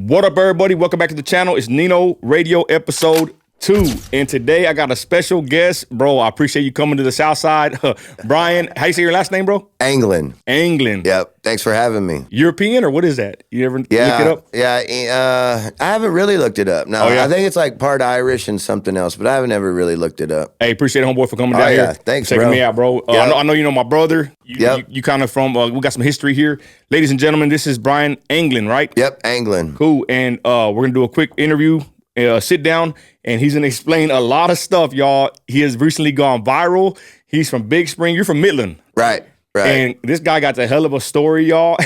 What up, everybody? Welcome back to the channel. It's Nino Radio episode 2. And today I got a special guest. Bro, I appreciate you coming to the South Side. Bryan, how you say your last name, bro? Anglin. Anglin. Yep. Thanks for having me. European, or what is that? You ever look it up? Yeah. I haven't really looked it up. No, Oh, yeah? I think it's like part Irish and something else, but I haven't ever really looked it up. Hey, appreciate it, homeboy, for coming down yeah. here. Thanks, checking bro. me out, bro. Yep. I know you know my brother. Yep. You kind of from, we got some history here. Ladies and gentlemen, this is Bryan Anglin, right? Yep, Anglin. Cool. And we're going to do a quick interview, sit down, and he's going to explain a lot of stuff, y'all. He has recently gone viral. He's from Big Spring. You're from Midland. Right. And this guy got the hell of a story, y'all.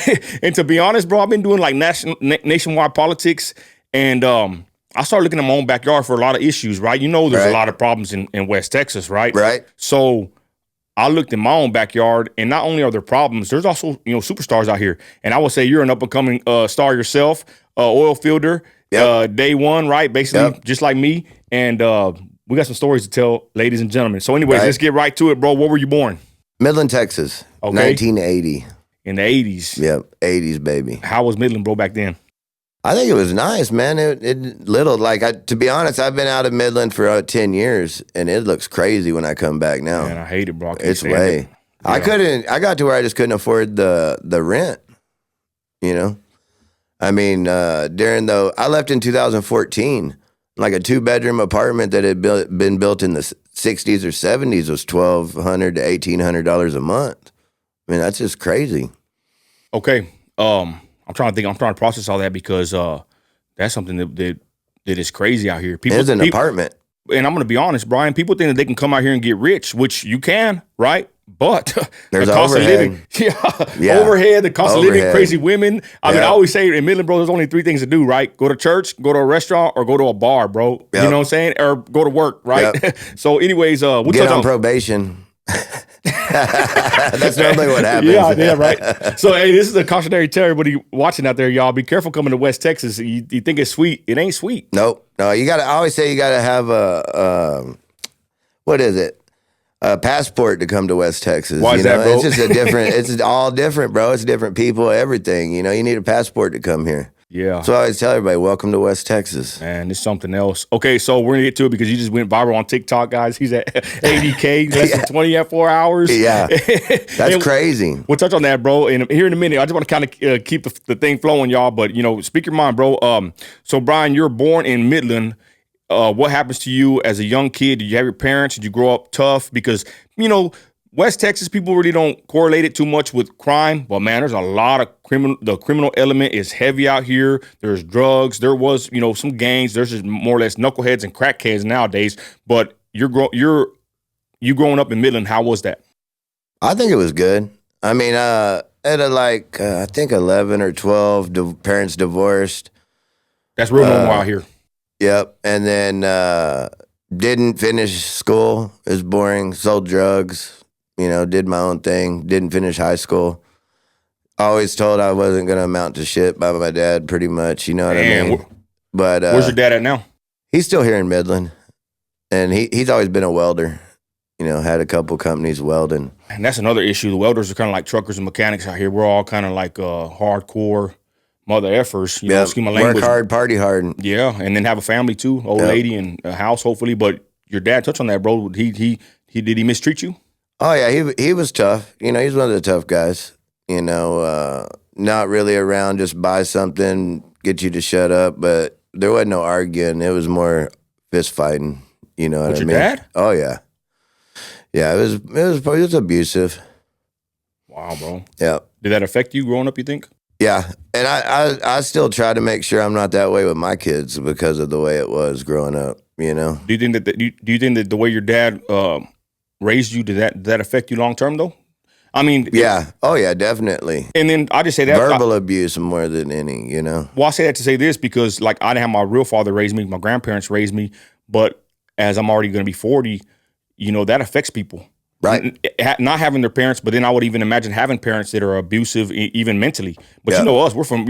And to be honest, bro, I've been doing like nationwide politics, and I started looking at my own backyard for a lot of issues, right? You know there's a lot of problems in West Texas, right? Right. So I looked in my own backyard, and not only are there problems, there's also, superstars out here. And I would say you're an up-and-coming star yourself, oil fielder, day one, right? Basically, just like me. And we got some stories to tell, ladies and gentlemen. So anyways, let's get right to it, bro. Where were you born? Midland, Texas. Okay. 1980. In the 80s. Yep, 80s, baby. How was Midland, bro, back then? I think it was nice, man. To be honest, I've been out of Midland for 10 years, and it looks crazy when I come back now. Man, I hate it, bro. I can't It's stand way. it. Yeah. I got to where I just couldn't afford the rent, I mean, I left in 2014, like a 2-bedroom apartment that had been built in the 60s or 70s was $1,200 to $1,800 a month. I mean, that's just crazy. Okay. I'm trying to process all that because that's something that is crazy out here. It's an apartment. And I'm going to be honest, Bryan, people think that they can come out here and get rich, which you can, right? But there's the cost overhead. of living, overhead, the cost of living, crazy women. I mean, I always say in Midland, bro, there's only 3 things to do, right? Go to church, go to a restaurant, or go to a bar, bro. Yep. You know what I'm saying? Or go to work, right? Yep. So anyways, we'll get touch on probation. That's normally what happens. Yeah, right. So, hey, this is a cautionary tale, everybody watching out there, y'all. Be careful coming to West Texas. You think it's sweet. It ain't sweet. Nope. No, I always say you got to have a passport to come to West Texas. Why is that, bro? It's just it's all different, bro. It's different people, everything. You need a passport to come here. Yeah. So I always tell everybody, welcome to West Texas. Man, it's something else. Okay, so we're going to get to it because you just went viral on TikTok, guys. He's at 80K, less than 24 hours. Yeah. That's crazy. We'll touch on that, bro. And here in a minute, I just want to kind of keep the thing flowing, y'all. But, speak your mind, bro. So, Bryan, you're born in Midland. What happens to you as a young kid? Did you have your parents? Did you grow up tough? Because, West Texas, people really don't correlate it too much with crime. But, man, there's a lot of the criminal element is heavy out here. There's drugs. There was, some gangs. There's just more or less knuckleheads and crackheads nowadays. But you growing up in Midland, how was that? I think it was good. I mean, at I think 11 or 12, parents divorced. That's real normal out here. Yep. And then didn't finish school. It was boring. Sold drugs. Did my own thing. Didn't finish high school. Always told I wasn't going to amount to shit by my dad, pretty much. You know what I mean? But where's your dad at now? He's still here in Midland. And he's always been a welder. Had a couple companies welding. And that's another issue. The welders are kind of like truckers and mechanics out here. We're all kind of like hardcore mother effers. Excuse my language. Work hard, party hard. Yeah, and then have a family too, old lady and a house, hopefully. But your dad touched on that, bro. Did he mistreat you? Oh yeah, he was tough. He's one of the tough guys. Not really around, just buy something, get you to shut up. But there wasn't no arguing. It was more fist fighting. You know what I mean? Your dad? Oh yeah, yeah. It was abusive. Wow, bro. Yeah. Did that affect you growing up? You think? Yeah, and I still try to make sure I'm not that way with my kids because of the way it was growing up. Do you think that the way your dad raised you, did that affect you long term though? I mean, yeah. Oh yeah, definitely. And then I just say that verbal abuse more than any. Well, I say that to say this because like I didn't have my real father raise me, my grandparents raised me, but as I'm already going to be 40, that affects people. Right. Not having their parents, but then I would even imagine having parents that are abusive, even mentally. But us, we're from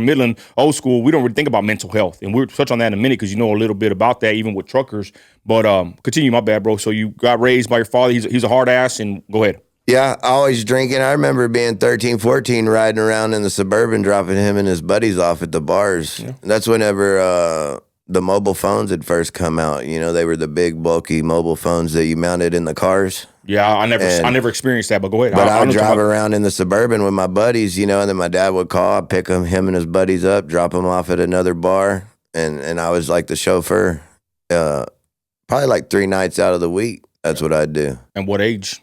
Midland, old school. We don't really think about mental health, and we'll touch on that in a minute because you know a little bit about that, even with truckers. But continue, my bad, bro. So you got raised by your father. He's a hard ass, and go ahead. Yeah, always drinking. I remember being 13, 14, riding around in the Suburban, dropping him and his buddies off at the bars. Yeah. That's whenever the mobile phones had first come out. You know, they were the big, bulky mobile phones that you mounted in the cars. Yeah, I never experienced that, but go ahead. But I would drive around in the Suburban with my buddies, you know, and then my dad would call, I'd pick him and his buddies up, drop them off at another bar, and I was like the chauffeur, probably like 3 nights out of the week. That's what I'd do. And what age?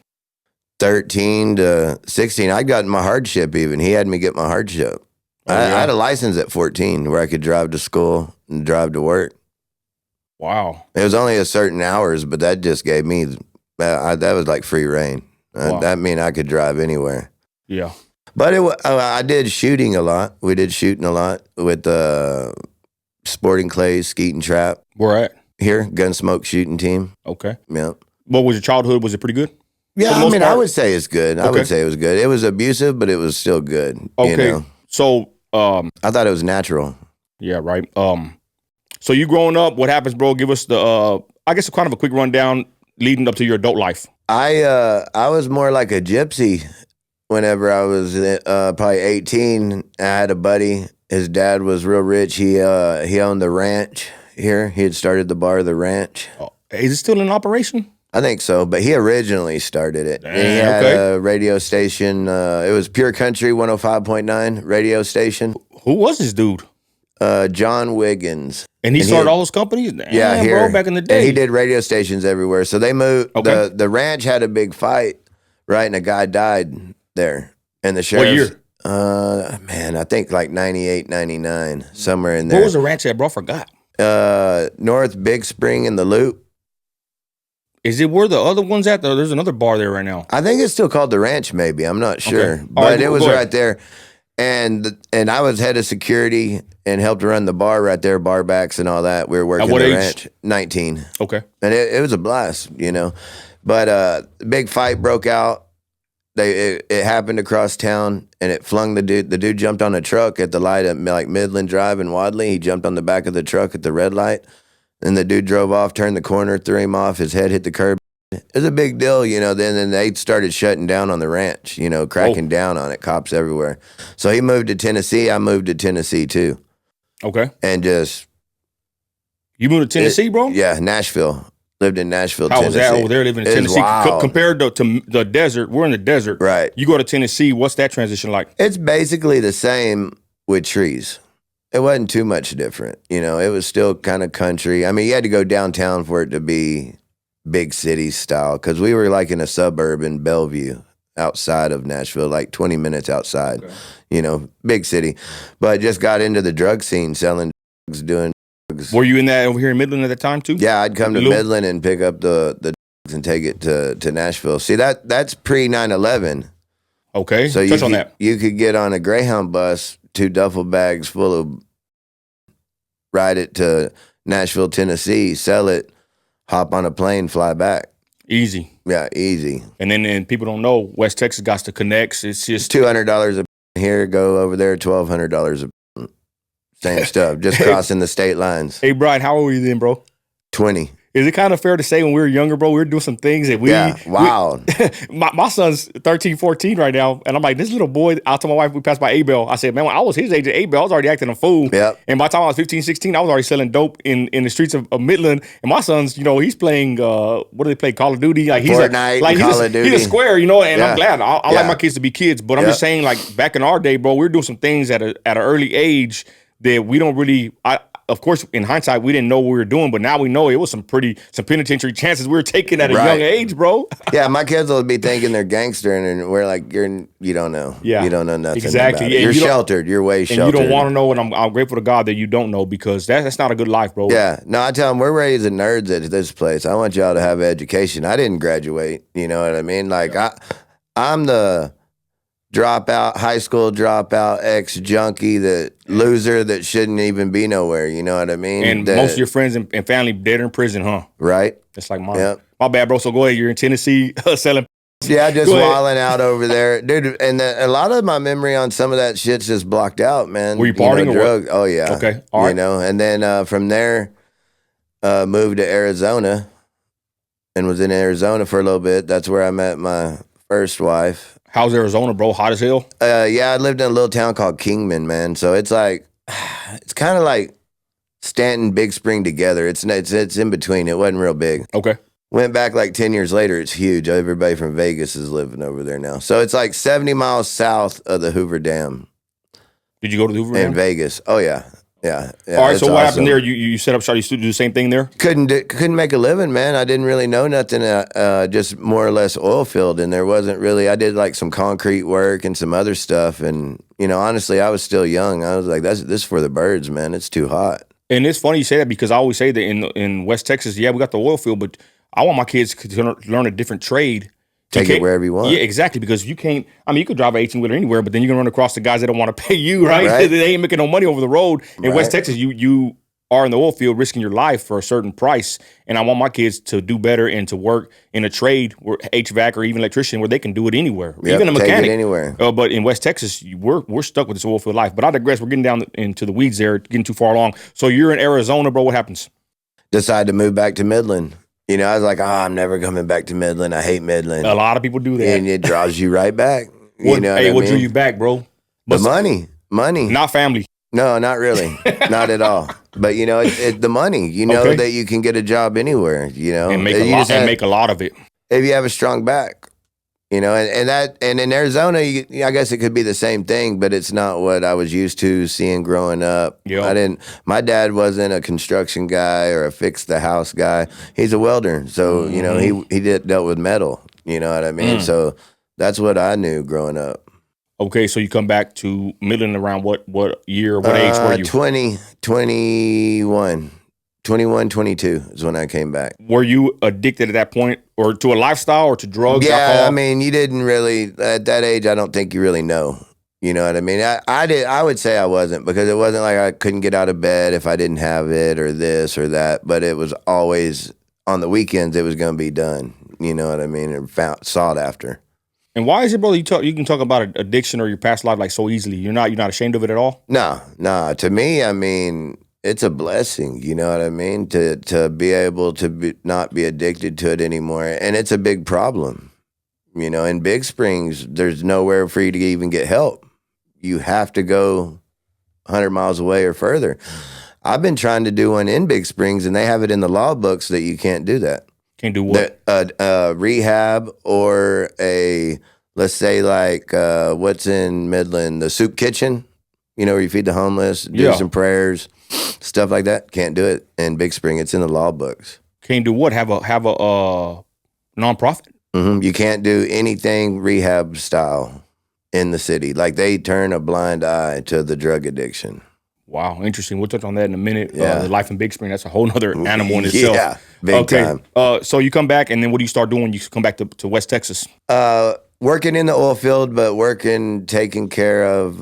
13 to 16. I'd gotten my hardship even. He had me get my hardship. I had a license at 14 where I could drive to school and drive to work. Wow. It was only a certain hours, but that just gave me, that was like free reign. Wow. That mean I could drive anywhere. Yeah. But I did shooting a lot. We did shooting a lot with Sporting Clays, Skeet and Trap. Where at? Here, Gunsmoke shooting team. Okay. Yeah. What was your childhood? Was it pretty good? Yeah, I mean, I would say it's good. Okay. I would say it was good. It was abusive, but it was still good. Okay. You know? So, I thought it was natural. Yeah, right. So you growing up, what happens, bro? Give us the, I guess, kind of a quick rundown leading up to your adult life. I was more like a gypsy whenever I was probably 18. I had a buddy. His dad was real rich. He owned the ranch here. He had started the bar, the ranch. Oh, is it still in operation? I think so, but he originally started it. And he had a radio station. It was Pure Country 105.9 radio station. Who was this dude? John Wiggins. And he started all those companies? Damn, yeah, here. Bro, back in the day. And he did radio stations everywhere. So they moved. Okay. The ranch had a big fight, right? And a guy died there. And the sheriff. What year? Man, I think like 98, 99, somewhere in there. Where was the ranch at, bro? I forgot. North Big Spring in the Loop. Is it where the other one's at? There's another bar there right now. I think it's still called the Ranch, maybe. I'm not sure. Okay. But it was right there. And I was head of security and helped run the bar right there, bar backs and all that. We were working at what the age? ranch. 19. Okay. And it was a blast, you know. But the big fight broke out. It happened across town, and it flung the dude. The dude jumped on a truck at the light at like Midland Drive in Wadley. He jumped on the back of the truck at the red light. And the dude drove off, turned the corner, threw him off. His head hit the curb. It was a big deal, you know. Then they started shutting down on the ranch, you know, cracking down on it, cops everywhere. So he moved to Tennessee. I moved to Tennessee, too. Okay. And just... You moved to Tennessee, bro? Yeah, Nashville. Lived in Nashville, Tennessee. How was that over there living in Tennessee? Compared to the desert, we're in the desert. Right. You go to Tennessee, what's that transition like? It's basically the same with trees. It wasn't too much different. You know, it was still kind of country. I mean, you had to go downtown for it to be big city style because we were like in a suburb in Bellevue outside of Nashville, like 20 minutes outside, you know, big city. But just got into the drug scene, selling drugs, doing drugs. Were you in that over here in Midland at the time too? Yeah, I'd come to Midland and pick up the drugs and take it to Nashville. See, that's pre 9/11. Okay, so touch on that. You could get on a Greyhound bus, 2 duffel bags full of, ride it to Nashville, Tennessee, sell it, hop on a plane, fly back. Easy. Yeah, easy. And then people don't know, West Texas got the connects. It's just $200 a here, go over there, $1,200 a same stuff, just crossing the state lines. Hey, Bryan, how old were you then, bro? 20. Is it kind of fair to say when we were younger, bro, we were doing some things that wild. My son's 13, 14 right now, and I'm like, this little boy, I told my wife, we passed by A-Bell. I said, man, when I was his age at A-Bell, I was already acting a fool. Yep. And by the time I was 15, 16, I was already selling dope in the streets of Midland. And my son's, you know, he's playing, what do they play, Call of Duty? Like he's Fortnite, Call of Duty. He's a square, you know, and I'm glad. I like my kids to be kids, but I'm just saying, like, back in our day, bro, we were doing some things at an early age that we don't really, of course, in hindsight, we didn't know what we were doing, but now we know it was some penitentiary chances we were taking at a young age, bro. Yeah, my kids will be thinking they're gangster, and we're like, you don't know. Yeah. You don't know nothing exactly. About it. You're sheltered. You're way sheltered. And you don't want to know, and I'm grateful to God that you don't know, because that's not a good life, bro. Yeah. No, I tell them, we're raising nerds at this place. I want y'all to have education. I didn't graduate. You know what I mean? Like, I'm the dropout, high school dropout, ex-junkie, that loser that shouldn't even be nowhere, you know what I mean? And most of your friends and family dead in prison, huh? Right. That's like mine. Yep. My bad, bro. So go ahead. You're in Tennessee selling. Yeah, just wilding out over there. Dude, and a lot of my memory on some of that shit's just blocked out, man. Were you partying or what? Oh, yeah. Okay, all right. You know, and then from there, moved to Arizona and was in Arizona for a little bit. That's where I met my First wife. How's Arizona, bro? Hot as hell? Yeah, I lived in a little town called Kingman, man. So it's like, it's kind of like Stanton, Big Spring together. It's in between. It wasn't real big. Okay. Went back like 10 years later. It's huge. Everybody from Vegas is living over there now. So it's like 70 miles south of the Hoover Dam. Did you go to the Hoover in Dam? Vegas? Oh yeah. Yeah. All right. So what happened there? You set up shop. You still do the same thing there? Couldn't make a living, man. I didn't really know nothing. Just more or less oil field, and there wasn't really. I did like some concrete work and some other stuff, and honestly, I was still young. I was like, this is for the birds, man. It's too hot. And it's funny you say that because I always say that in West Texas, yeah, we got the oil field, but I want my kids to learn a different trade. Take it wherever you want. Yeah, exactly. Because you can't. I mean, you could drive an 18-wheeler anywhere, but then you're gonna run across the guys that don't want to pay you, right? They ain't making no money over the road. In West Texas, you are in the oil field risking your life for a certain price. And I want my kids to do better and to work in a trade, where HVAC or even electrician, where they can do it anywhere, even a mechanic. Take it anywhere. But in West Texas, we're stuck with this oil field life. But I digress. We're getting down into the weeds there, getting too far along. So you're in Arizona, bro. What happens? Decide to move back to Midland. I was like, I'm never coming back to Midland. I hate Midland. A lot of people do that. And it draws you right back. What drew you back, bro? The money. Not family. No, not really. Not at all. But, the money. That you can get a job anywhere, And make a lot of it. If you have a strong back. And in Arizona, I guess it could be the same thing, but it's not what I was used to seeing growing up. Yep. My dad wasn't a construction guy or a fix the house guy. He's a welder. So, he dealt with metal. You know what I mean? So that's what I knew growing up. Okay, so you come back to Midland around what year, what age were you? 21, 22 is when I came back. Were you addicted at that point or to a lifestyle or to drugs, alcohol? I mean, you didn't really, at that age, I don't think you really know. You know what I mean? I would say I wasn't, because it wasn't like I couldn't get out of bed if I didn't have it or this or that, but it was always, on the weekends, it was going to be done. You know what I mean? And sought after. And why is it, brother, you can talk about addiction or your past life like so easily? You're not ashamed of it at all? No. To me, I mean, it's a blessing, you know what I mean? To be able to not be addicted to it anymore. And it's a big problem. In Big Springs, there's nowhere for you to even get help. You have to go 100 miles away or further. I've been trying to do one in Big Springs, and they have it in the law books that you can't do that. Can't do what? Rehab or let's say like what's in Midland, the soup kitchen, where you feed the homeless, do some prayers. Stuff like that, can't do it in Big Spring. It's in the law books. Can't do what? Have a nonprofit? Mm-hmm. You can't do anything rehab style in the city. Like, they turn a blind eye to the drug addiction. Wow, interesting. We'll touch on that in a minute. Yeah. The life in Big Spring, that's a whole other animal in itself. Yeah, big time. So you come back, and then what do you start doing when you come back to West Texas? Working in the oil field, but taking care of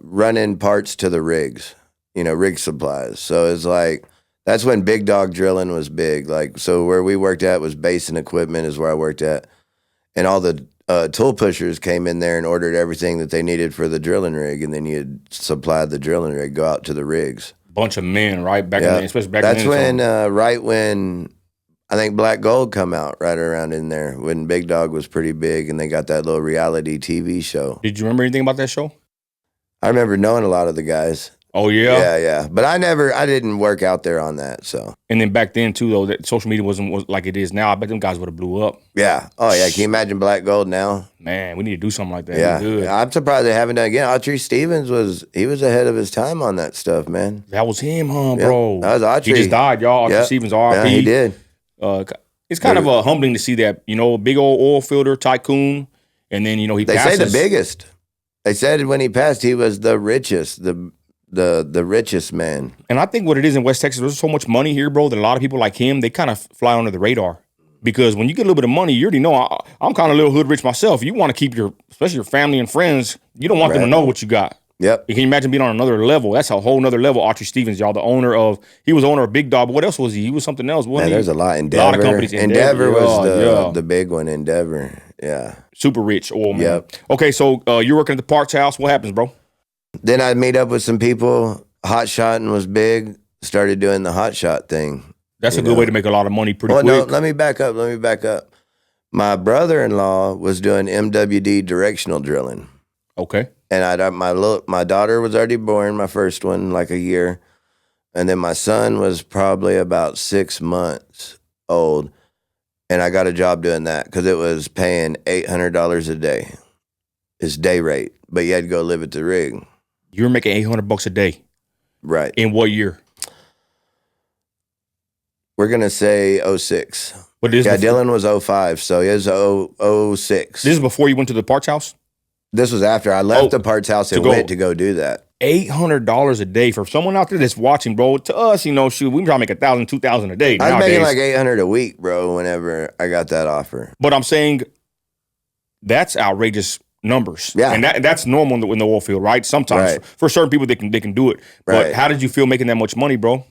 running parts to the rigs. Rig supplies. So it's like, that's when big dog drilling was big. Like, so where we worked at was Basin Equipment is where I worked at. And all the tool pushers came in there and ordered everything that they needed for the drilling rig. And then you'd supply the drilling rig, go out to the rigs. Bunch of men, right? Especially back That's then. That's when I think Black Gold come out right around in there, when Big Dog was pretty big and they got that little reality TV show. Did you remember anything about that show? I remember knowing a lot of the guys. Oh, yeah? Yeah. But I didn't work out there on that, so. And then back then, too, though, that social media wasn't like it is now. I bet them guys would have blew up. Yeah. Oh, yeah. Can you imagine Black Gold now? Man, we need to do something like that. Yeah. Good. I'm surprised they haven't done it again. Autry Stevens was ahead of his time on that stuff, man. That was him, huh, bro? That was Autry. He just died, y'all. Autry Stevens, RIP. Yeah, he did. It's kind of humbling to see that, big old oil fielder tycoon, and then, he passes. They say the biggest. They said when he passed, he was the richest, the richest man. And I think what it is in West Texas, there's so much money here, bro, that a lot of people like him, they kind of fly under the radar. Because when you get a little bit of money, you already know, I'm kind of a little hood rich myself. You want to keep especially your family and friends, you don't want them to know what you got. Yep. You can imagine being on another level. That's a whole nother level. Autry Stevens, y'all, he was owner of Big Dog, but what else was he? He was something else, wasn't he? There's a lot. Endeavor. A lot of companies. Endeavor was the big one, Endeavor. Yeah. Super rich oil man. Yep. Okay, so you're working at the Parks House. What happens, bro? Then I meet up with some people. Hot shotting was big. Started doing the hot shot thing. That's a good way to make a lot of money pretty quick. No, let me back up. My brother-in-law was doing MWD directional drilling. Okay. And my daughter was already born, my first one, like a year. And then my son was probably about 6 months old. And I got a job doing that because it was paying $800 a day. It's day rate, but you had to go live at the rig. You were making $800 a day. Right. In what year? We're going to say 06. But this Dylan was 05, so it was 06. This is before you went to the parts house? This was after I left the parts house and went to go do that. $800 a day for someone out there that's watching, bro. To us, shoot, we try to make $1,000, $2,000 a day. I was nowadays. making like $800 a week, bro, whenever I got that offer. But I'm saying that's outrageous numbers. Yeah. And that's normal in the oil field, right? Sometimes. Right. For certain people, they can do it. But how did you feel making that much money, bro?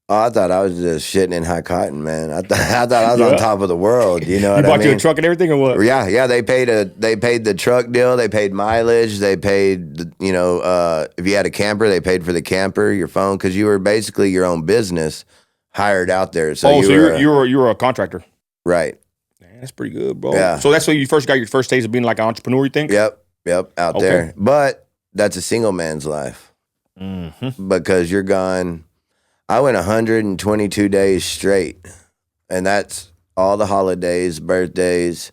Oh, I thought I was just shitting in high cotton, man. I thought I was on top of the world. You know what I mean? You bought you a truck and everything, or what? Yeah. They paid the truck deal. They paid mileage. They paid, if you had a camper, they paid for the camper, your phone, because you were basically your own business hired out there. So you were a contractor, right? Man, that's pretty good, bro. Yeah. So that's when you first got your first taste of being like an entrepreneur, you think? Yep, out there. But that's a single man's life because you're gone. I went 122 days straight, and that's all the holidays, birthdays.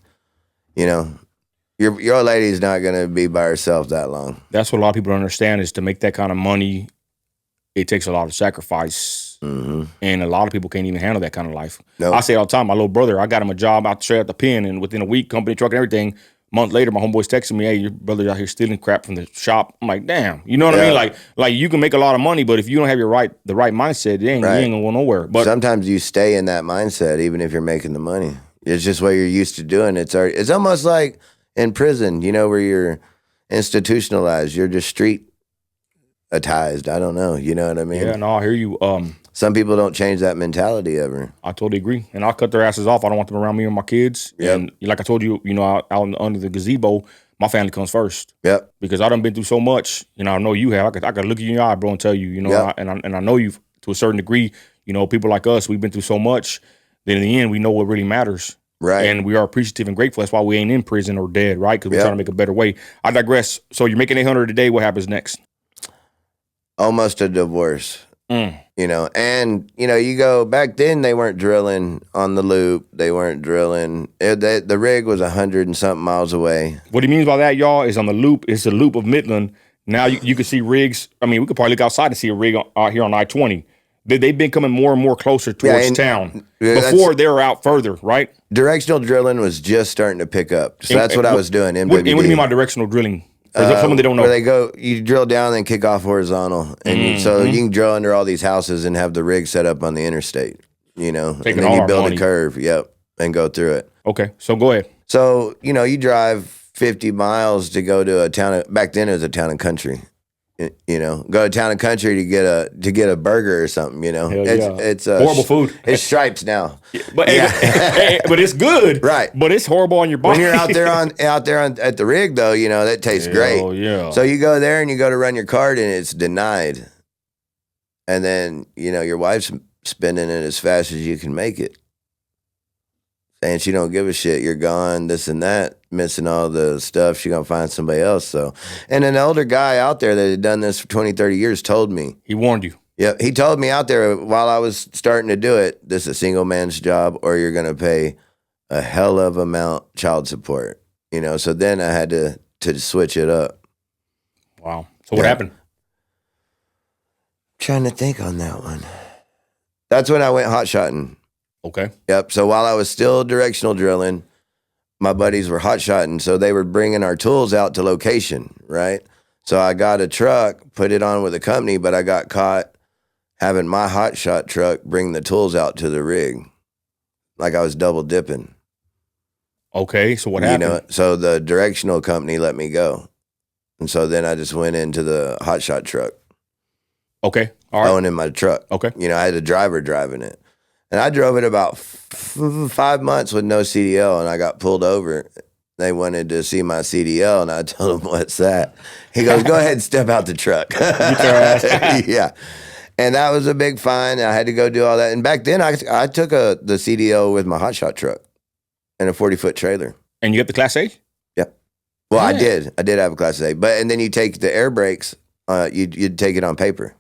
Your old lady's not going to be by herself that long. That's what a lot of people don't understand is to make that kind of money, it takes a lot of sacrifice, and a lot of people can't even handle that kind of life. Nope. I say it all the time. My little brother, I got him a job straight out the pen, and within a week, company truck and everything. Month later, my homeboy's texting me, "Hey, your brother's out here stealing crap from the shop." I'm like, "Damn," you know what I mean? Like you can make a lot of money, but if you don't have the right mindset, you ain't gonna go nowhere. But sometimes you stay in that mindset, even if you're making the money. It's just what you're used to doing. It's almost like in prison, where you're institutionalized. You're just streetized. I don't know. You know what I mean? Yeah, no, I hear you. Some people don't change that mentality ever. I totally agree. And I'll cut their asses off. I don't want them around me or my kids. Yep. And like I told you, out under the gazebo, my family comes first. Yep. Because I done been through so much. I know you have. I could look you in your eye, bro, and tell you, yep. and I know you to a certain degree. People like us, we've been through so much. Then in the end, we know what really matters. Right. And we are appreciative and grateful. That's why we ain't in prison or dead, right? Because we're trying to make a better way. I digress. So you're making $800 a day. What happens next? Almost a divorce. And you go back then, they weren't drilling on the loop. They weren't drilling. The rig was 100 and something miles away. What he means by that, y'all, is on the loop. It's the loop of Midland. Now you can see rigs. I mean, we could probably look outside and see a rig out here on I-20. They've been coming more and more closer towards town. Before they were out further, right? Directional drilling was just starting to pick up. So that's what I was doing. MWD. What do you mean by directional drilling? Someone they don't know. Where you drill down and kick off horizontal. And so you can drill under all these houses and have the rig set up on the interstate, and then you build a curve, and go through it. Okay, so go ahead. So, you drive 50 miles to go to a town, back then it was a town and country. Go to town and country to get a burger or something. It's horrible food. It's stripes now, but but it's good, right? But it's horrible on your body. When you're out there at the rig, though, that tastes great. Yeah. So you go there and you go to run your card and it's denied, and then your wife's spinning it as fast as you can make it. And she don't give a shit. You're gone, this and that, missing all the stuff. She gonna find somebody else. So, and an older guy out there that had done this for 20, 30 years told me. He warned you. Yeah, he told me out there while I was starting to do it, this is a single man's job or you're gonna pay a hell of amount child support. So then I had to switch it up. Wow. So what happened? Trying to think on that one. That's when I went hot shotting. Okay. Yep. So while I was still directional drilling, my buddies were hot shotting. So they were bringing our tools out to location, right? So I got a truck, put it on with a company, but I got caught having my hot shot truck bring the tools out to the rig. Like I was double dipping. Okay. So what happened? So the directional company let me go. And so then I just went into the hot shot truck. Okay. All right. Owning my truck. Okay. I had a driver driving it. And I drove it about 5 months with no CDL, and I got pulled over. They wanted to see my CDL, and I told them, "What's that?" He goes, "Go ahead and step out the truck." Get your ass. Yeah. And that was a big fine. I had to go do all that. And back then, I took the CDL with my hotshot truck. and a 40-foot trailer. And you got the Class A? Yep. Well, Yeah. I did have a Class A, and then you take the air brakes. You'd take it on paper,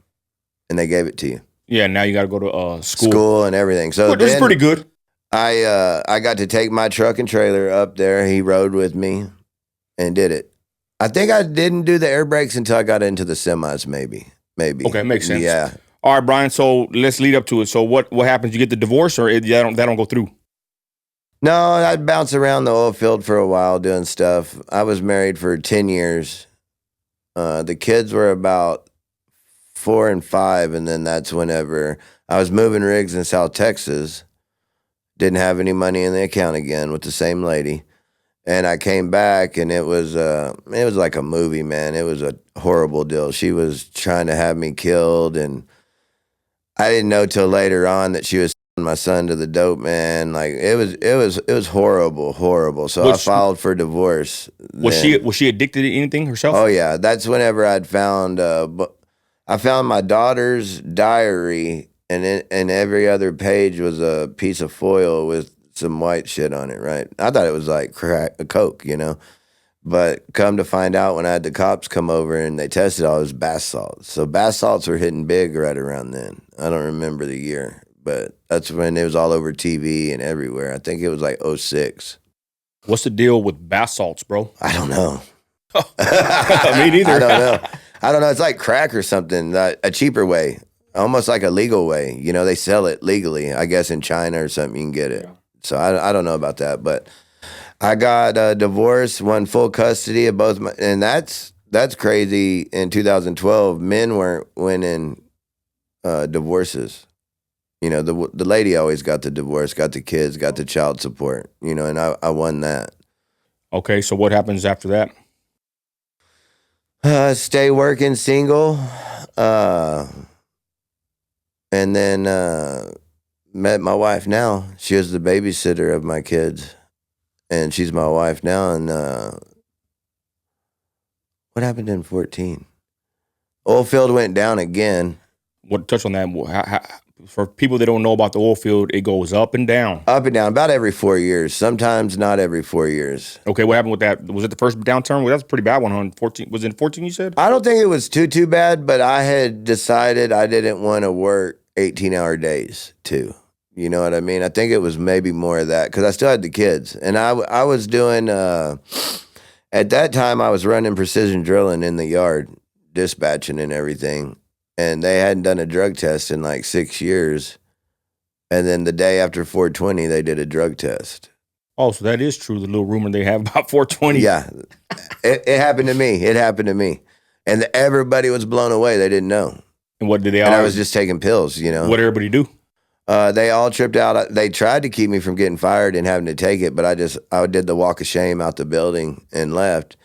and they gave it to you. Yeah. Now you got to go to school. School and everything. So This is pretty good. I got to take my truck and trailer up there. He rode with me and did it. I think I didn't do the air brakes until I got into the semis, maybe. Okay, makes sense. Yeah. All right, Bryan. So let's lead up to it. So what happens? You get the divorce, or that don't go through? No, I'd bounce around the oil field for a while doing stuff. I was married for 10 years. The kids were about 4 and 5, and then that's whenever I was moving rigs in South Texas. Didn't have any money in the account again with the same lady. And I came back, and it was like a movie, man. It was a horrible deal. She was trying to have me killed, and I didn't know till later on that she was selling my son to the dope man. Like it was horrible. So I filed for divorce. Was she addicted to anything herself? Oh yeah, that's whenever I found my daughter's diary, and every other page was a piece of foil with some white shit on it, right? I thought it was like coke, But come to find out, when I had the cops come over and they tested all, it was bath salts. So bath salts were hitting big right around then. I don't remember the year, but that's when it was all over TV and everywhere. I think it was like 06. What's the deal with bath salts, bro? I don't know. Me neither. I don't know. It's like crack or something, a cheaper way, almost like a legal way. They sell it legally. I guess in China or something you can get it. Yeah. So I don't know about that, but I got a divorce, won full custody of both and that's crazy. In 2012, men weren't winning divorces. The lady always got the divorce, got the kids, got the child support, and I won that. Okay, so what happens after that? Stay working single, and then met my wife now. She was the babysitter of my kids. And she's my wife now. And what happened in 14? Oil field went down again. What touch on that? For people that don't know about the oil field, it goes up and down. Up and down, about every 4 years. Sometimes not every 4 years. Okay, what happened with that? Was it the first downturn? Well, that's a pretty bad one on 14. Was it in 14 you said? I don't think it was too bad, but I had decided I didn't want to work 18-hour days too. You know what I mean? I think it was maybe more of that because I still had the kids. And I was doing, at that time, I was running precision drilling in the yard, dispatching and everything. And they hadn't done a drug test in like 6 years. And then the day after 420, they did a drug test. Oh, so that is true, the little rumor they have about 420. Yeah. It happened to me. And everybody was blown away. They didn't know. And what did they all? And I was just taking pills, What did everybody do? They all tripped out. They tried to keep me from getting fired and having to take it, but I did the walk of shame out the building and left.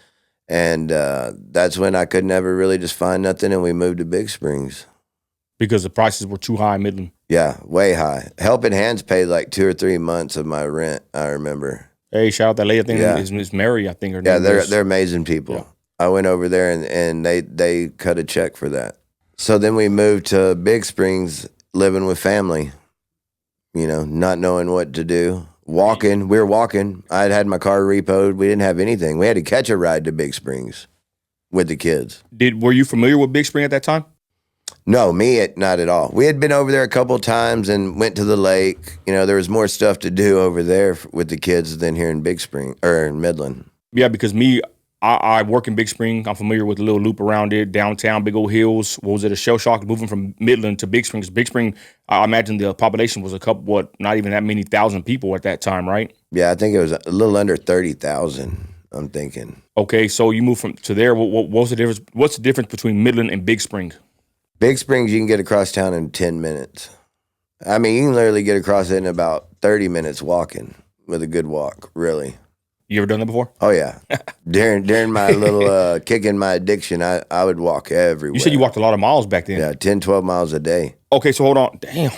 And that's when I could never really just find nothing, and we moved to Big Springs. Because the prices were too high in Midland? Yeah, way high. Helping Hands paid like 2 or 3 months of my rent, I remember. Hey, shout out that lady. I think it's Mary, I think her name is. They're amazing people. Yeah. I went over there, and they cut a check for that. So then we moved to Big Springs, living with family. Not knowing what to do. We were walking. I'd had my car repoed. We didn't have anything. We had to catch a ride to Big Springs with the kids. Were you familiar with Big Spring at that time? No, not at all. We had been over there a couple of times and went to the lake. There was more stuff to do over there with the kids than here in Big Spring or in Midland. Yeah, because I work in Big Spring. I'm familiar with the little loop around it, downtown, big old hills. What was it, a shell shock moving from Midland to Big Spring? Because Big Spring, I imagine the population was not even that many thousand people at that time, right? Yeah, I think it was a little under 30,000, I'm thinking. Okay, so you moved to there. What's the difference? What's the difference between Midland and Big Spring? Big Springs, you can get across town in 10 minutes. I mean, you can literally get across it in about 30 minutes walking with a good walk, really. You ever done that before? Oh, yeah. During my little kicking my addiction, I would walk everywhere. You said you walked a lot of miles back then. Yeah, 10, 12 miles a day. Okay, so hold on. Damn.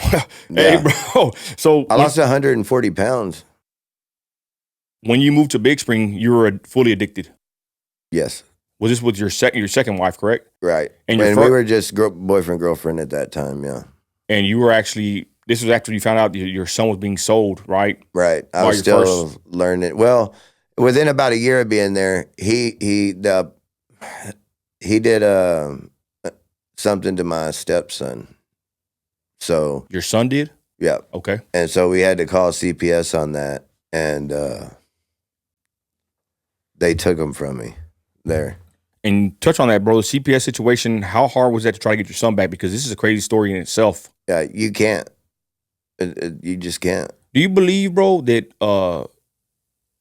Hey, bro. So I lost 140 pounds. When you moved to Big Spring, you were fully addicted. Yes. Was this with your second wife, correct? Right. And we were just boyfriend, girlfriend at that time, yeah. And you were actually this was after you found out your son was being sold, right? Right. I was still learning. Well, within about a year of being there, he did something to my stepson. So your son did? Yeah. Okay. And so we had to call CPS on that, and they took him from me there. And touch on that, bro. The CPS situation, how hard was that to try to get your son back? Because this is a crazy story in itself. Yeah, you can't. You just can't. Do you believe, bro, that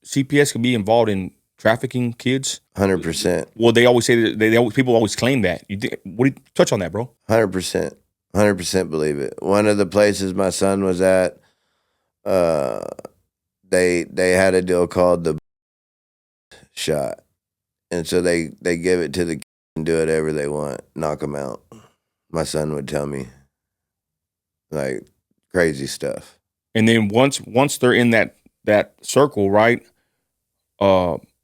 CPS can be involved in trafficking kids? 100%. Well, they always say that people always claim that. Touch on that, bro? 100%. 100% believe it. One of the places my son was at, they had a deal called the shot. And so they give it to the kid and do whatever they want, knock them out. My son would tell me, like, crazy stuff. And then once they're in that circle, right?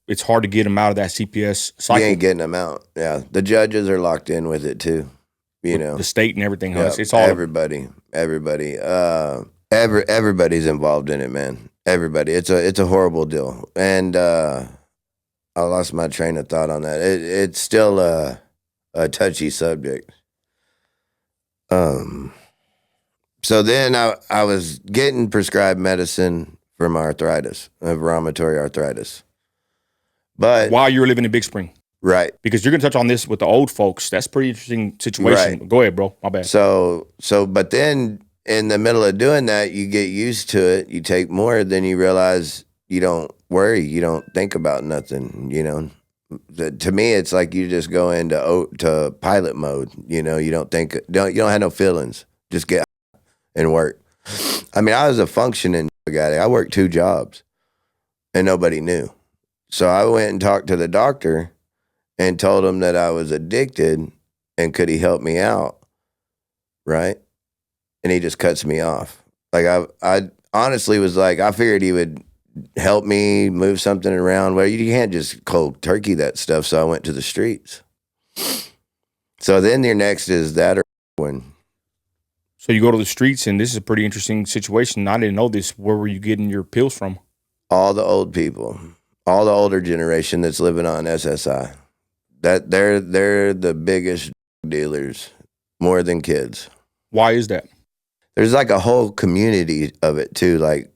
It's hard to get them out of that CPS cycle. You ain't getting them out. Yeah, the judges are locked in with it too. You know, the state and everything. Huh? Yep. It's all everybody. Everybody's involved in it, man. Everybody. It's a horrible deal, and I lost my train of thought on that. It's still a touchy subject. So then I was getting prescribed medicine for my arthritis, rheumatoid arthritis. But while you were living in Big Spring. Right. Because you're going to touch on this with the old folks. That's a pretty interesting situation. Right. Go ahead, bro. My bad. So, but then in the middle of doing that, you get used to it. You take more, then you realize you don't worry. You don't think about nothing, you know. To me, it's like you just go into pilot mode. You know, you don't have no feelings. Just get and work. I mean, I was a functioning guy. I worked 2 jobs, and nobody knew. So I went and talked to the doctor and told him that I was addicted and could he help me out, right? And he just cuts me off. Like I honestly was like, I figured he would help me move something around. Well, you can't just cold turkey that stuff. So I went to the streets. So then your next is that or one. So you go to the streets, and this is a pretty interesting situation. I didn't know this. Where were you getting your pills from? All the old people, all the older generation that's living on SSI. That they're the biggest diilers, more than kids. Why is that? There's like a whole community of it too. Like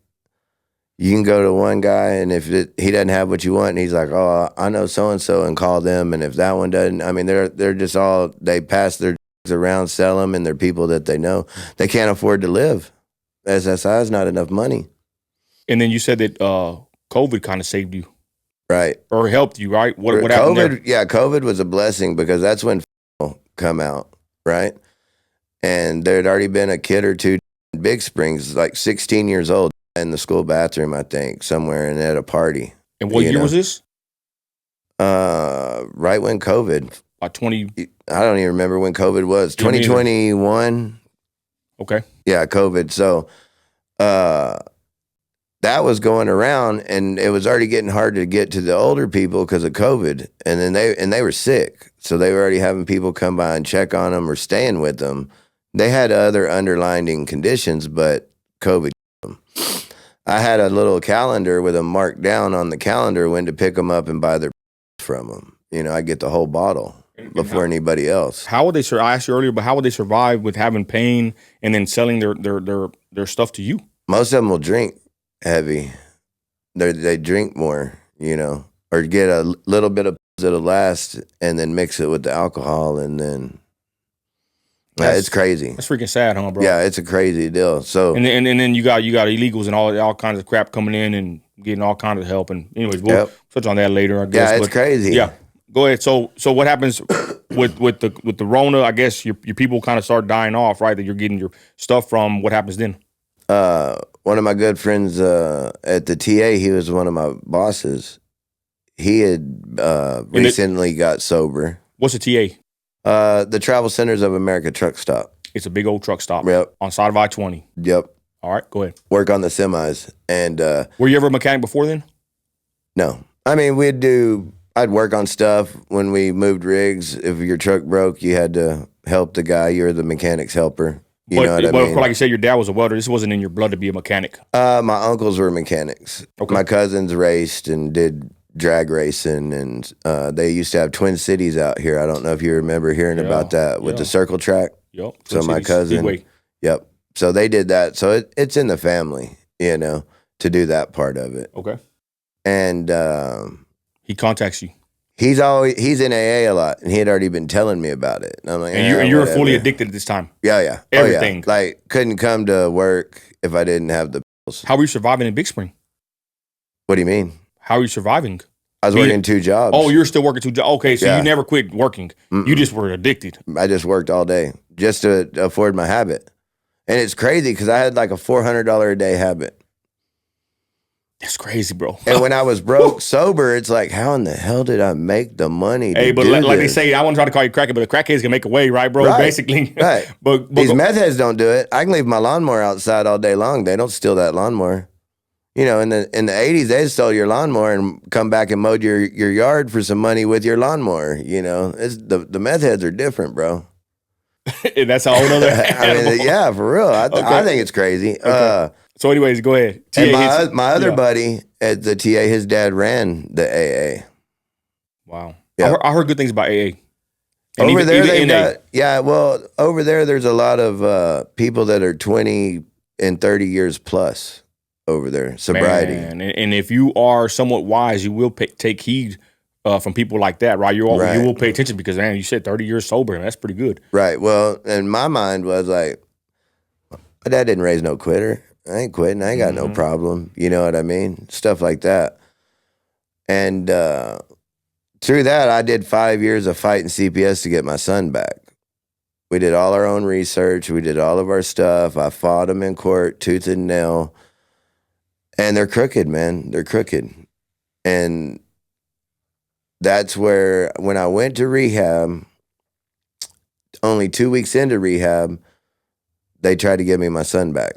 you can go to one guy, and if he doesn't have what you want, and he's like, "Oh, I know so and so," and call them. And if that one doesn't, I mean, they're just all they pass their around, sell them, and they're people that they know. They can't afford to live. SSI is not enough money. And then you said that COVID kind of saved you. Right. Or helped you, right? What happened there? Yeah, COVID was a blessing because that's when come out, right? And there had already been a kid or two in Big Springs, like 16 years old, in the school bathroom, I think, somewhere and at a party. And what year was this? Right when COVID. Like 20. I don't even remember when COVID was. 2021. Okay. Yeah, COVID. So that was going around, and it was already getting hard to get to the older people because of COVID. And then they were sick. So they were already having people come by and check on them or staying with them. They had other underlying conditions, but COVID. I had a little calendar with them marked down on the calendar when to pick them up and buy their from them. You know, I get the whole bottle before anybody else. How would they survive? I asked you earlier, but how would they survive with having pain and then selling their stuff to you? Most of them will drink heavy. They drink more, you know, or get a little bit of that'll last and then mix it with the alcohol, and then it's crazy. That's freaking sad, huh, bro? Yeah, it's a crazy deal. So and then you got illegals and all kinds of crap coming in and getting all kinds of help. And anyways, we'll touch on that later, I guess. Yeah, it's crazy. Yeah, go ahead. So what happens with the Rona? I guess your people kind of start dying off, right? That you're getting your stuff from. What happens then? One of my good friends at the TA, he was one of my bosses. He had recently got sober. What's a TA? The Travel Centers of America truck stop. It's a big old truck stop. Yep. On side of I-20. Yep. All right, go ahead. Work on the semis. And were you ever a mechanic before then? No. I mean, I'd work on stuff when we moved rigs. If your truck broke, you had to help the guy. You're the mechanic's helper. You know what I mean? Like you said, your dad was a welder. This wasn't in your blood to be a mechanic. My uncles were mechanics. Okay. My cousins raced and did drag racing, and they used to have Twin Cities out here. I don't know if you remember hearing about that with the circle track. Yep. So my cousin, Speedway. yep. So they did that. So it's in the family, you know, to do that part of it. Okay. And he contacts you. he's in AA a lot, and he had already been telling me about it. And I'm like, and you're fully addicted at this time. Yeah. Everything. Oh, yeah. Like couldn't come to work if I didn't have the pills. How were you surviving in Big Spring? What do you mean? How are you surviving? I was working 2 jobs. Oh, you're still working 2 jobs. Okay, so Yeah. you never quit working. You just were addicted. I just worked all day just to afford my habit. And it's crazy because I had like a $400 a day habit. That's crazy, bro. And when I was broke, sober, it's like, how in the hell did I make the money to But do like they this? say, I want to try to call you crackhead, but a crackhead's can make a way, right, bro? Right. Basically. Right. but These meth heads don't do it. I can leave my lawnmower outside all day long. They don't steal that lawnmower. You know, in the 80s, they stole your lawnmower and come back and mowed your yard for some money with your lawnmower. You know, the meth heads are different, bro. and that's a whole other animal. I mean, yeah, for real. I think it's crazy. Okay. So anyways, go ahead. And my other buddy at the TA, his dad ran the AA. Wow. Yep. I heard good things about AA. And Over there, even they've got, well, over there, there's a lot of people that are 20 and 30 years plus over there, sobriety. Man, and if you are somewhat wise, you will take heed from people like that, right? You will pay attention because, man, you said 30 years sober, and that's pretty good. Right. Well, and my mind was like, my dad didn't raise no quitter. I ain't quitting. I ain't got no problem. You know what I mean? Stuff like that. And through that, I did 5 years of fighting CPS to get my son back. We did all our own research. We did all of our stuff. I fought them in court, tooth and nail. And they're crooked, man. They're crooked. And that's where, when I went to rehab, only 2 weeks into rehab, they tried to give me my son back.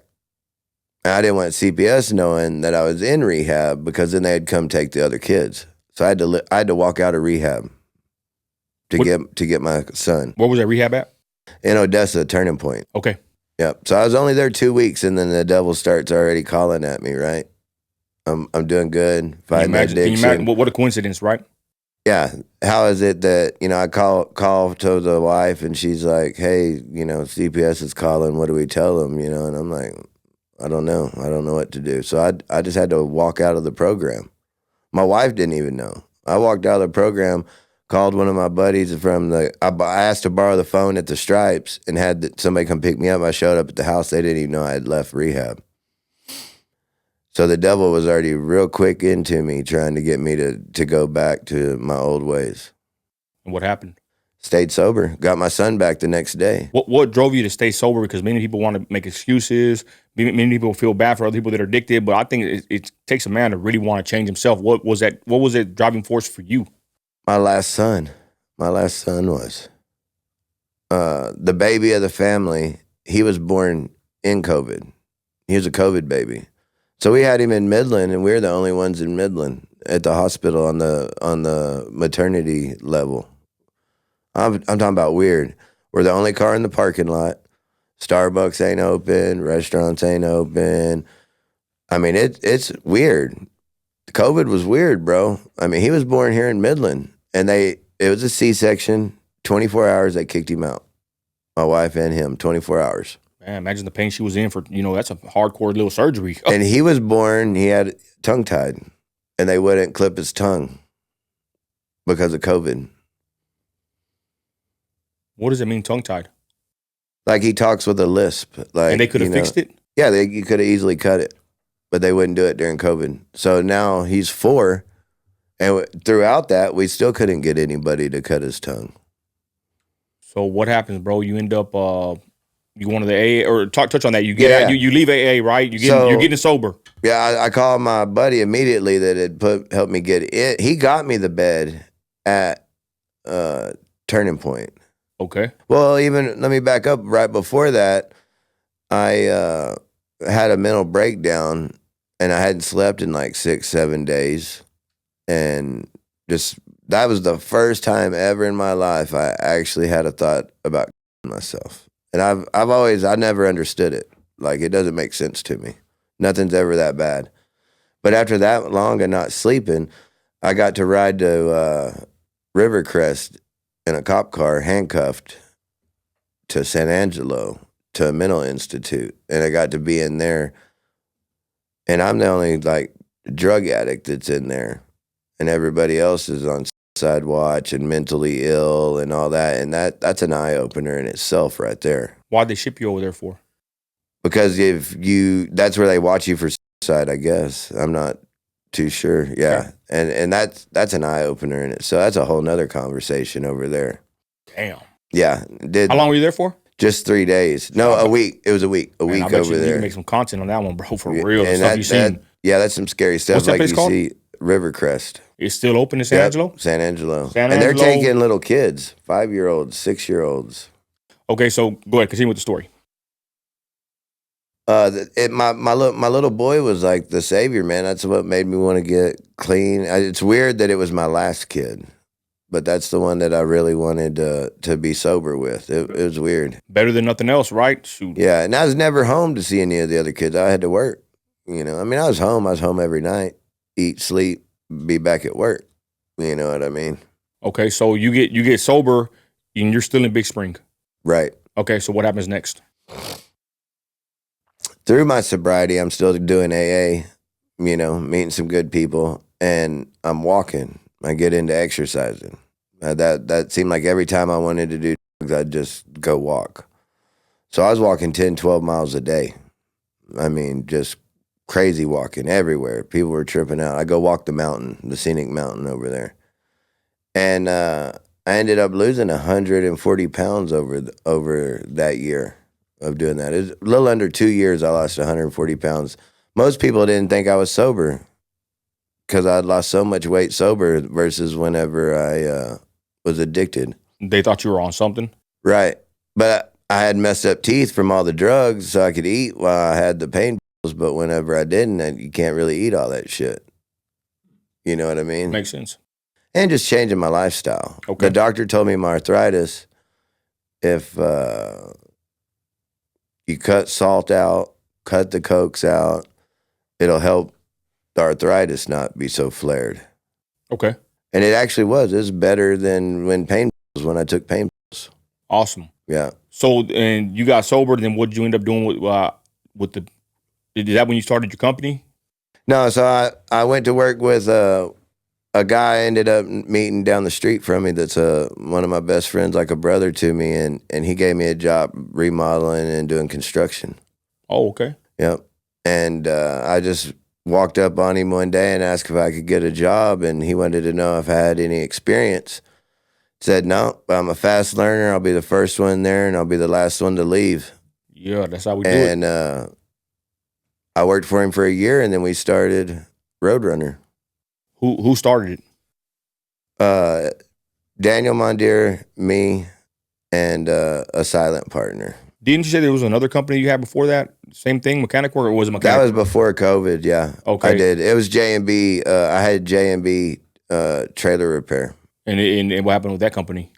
And I didn't want CPS knowing that I was in rehab because then they'd come take the other kids. So I had to walk out of rehab to get my son. Where was that rehab at? In Odessa, Turning Point. Okay. Yep. So I was only there 2 weeks, and then the devil starts already calling at me. Right. I'm doing good. Fighting addiction. Can you imagine what a coincidence, right? Yeah. How is it that, I call to the wife and she's like, hey, CPS is calling. What do we tell them? And I'm like, I don't know. I don't know what to do. So I just had to walk out of the program. My wife didn't even know. I walked out of the program, called one of my buddies I asked to borrow the phone at the Stripes and had somebody come pick me up. I showed up at the house. They didn't even know I had left rehab. So the devil was already real quick into me, trying to get me to go back to my old ways. And what happened? Stayed sober. Got my son back the next day. What drove you to stay sober? Because many people want to make excuses. Many people feel bad for other people that are addicted. But I think it takes a man to really want to change himself. What was that? What was that driving force for you? My last son. My last son was the baby of the family. He was born in COVID. He was a COVID baby. So we had him in Midland, and we were the only ones in Midland at the hospital on the maternity level. I'm talking about weird. We're the only car in the parking lot. Starbucks ain't open. Restaurants ain't open. I mean, it's weird. COVID was weird, bro. I mean, he was born here in Midland, and it was a C-section. 24 hours, they kicked him out. My wife and him, 24 hours. Man, imagine the pain she was in for, that's a hardcore little surgery. And he was born, he had tongue-tied, and they wouldn't clip his tongue because of COVID. What does it mean, tongue-tied? Like he talks with a lisp. Like, and they could have fixed it? Yeah, you could have easily cut it, but they wouldn't do it during COVID. So now he's 4, and throughout that, we still couldn't get anybody to cut his tongue. So what happens, bro? You end up... you go into the AA, or touch on that. You get out, you leave AA, right? You're getting sober. Yeah, I called my buddy immediately that had helped me get it. He got me the bed at Turning Point. Okay. Well, even let me back up. Right before that, I had a mental breakdown, and I hadn't slept in like 6-7 days, and that was the first time ever in my life I actually had a thought about myself. And I never understood it. Like, it doesn't make sense to me. Nothing's ever that bad. But after that long of not sleeping, I got to ride to Rivercrest in a cop car, handcuffed, to San Angelo, to a mental institute. And I got to be in there. And I'm the only, like, drug addict that's in there. And everybody else is on suicide watch and mentally ill and all that. And that's an eye-opener in itself right there. Why'd they ship you over there for? Because that's where they watch you for suicide, I guess. I'm not too sure. Yeah. Okay. And that's an eye opener in it. So that's a whole nother conversation over there. Damn. Yeah. How long were you there for? Just 3 days. No, a week. It was a week. A week over there. You can make some content on that one, bro, for real. And stuff you seen. Yeah, that's some scary stuff. What's that like place you called? See Rivercrest. It's still open in San Angelo? San Angelo. And they're taking little kids, 5-year-olds, 6-year-olds. Okay, so go ahead, continue with the story. My little boy was like the savior, man. That's what made me want to get clean. It's weird that it was my last kid, but that's the one that I really wanted to be sober with. It was weird. Better than nothing else, right? Shoot. Yeah, and I was never home to see any of the other kids. I had to work. You know, I mean, I was home every night, eat, sleep, be back at work. You know what I mean? Okay, so you get sober, and you're still in Big Spring. Right. Okay, so what happens next? Through my sobriety, I'm still doing AA, you know, meeting some good people, and I'm walking. I get into exercising. That seemed like every time I wanted to do drugs, I'd just go walk. So I was walking 10, 12 miles a day. I mean, just crazy walking everywhere. People were tripping out. I go walk the mountain, the scenic mountain over there. And I ended up losing 140 pounds over that year of doing that. It was a little under 2 years, I lost 140 pounds. Most people didn't think I was sober because I'd lost so much weight sober versus whenever I was addicted. They thought you were on something? Right. But I had messed up teeth from all the drugs, so I could eat while I had the pain pills, but whenever I didn't, you can't really eat all that shit. You know what I mean? Makes sense. And just changing my lifestyle. Okay. The doctor told me my arthritis, if you cut salt out, cut the cokes out, it'll help the arthritis not be so flared. Okay. And it actually was. It was better than when I took pain pills. Awesome. Yeah. So, and you got sober, then what did you end up doing with the, is that when you started your company? No, so I went to work with a guy I ended up meeting down the street from me that's one of my best friends, like a brother to me, and he gave me a job remodeling and doing construction. Oh, okay. Yep. And I just walked up on him one day and asked if I could get a job, and he wanted to know if I had any experience. Said, no, but I'm a fast learner. I'll be the first one there, and I'll be the last one to leave. Yeah, that's how we do it. And I worked for him for a year, and then we started Roadrunner. Who started it? Daniel Mondier, me, and a silent partner. Didn't you say there was another company you had before that? Same thing, mechanic work, or was it mechanic? That was before COVID, yeah. Okay. I did. It was J&B. I had J&B trailer repair. And what happened with that company?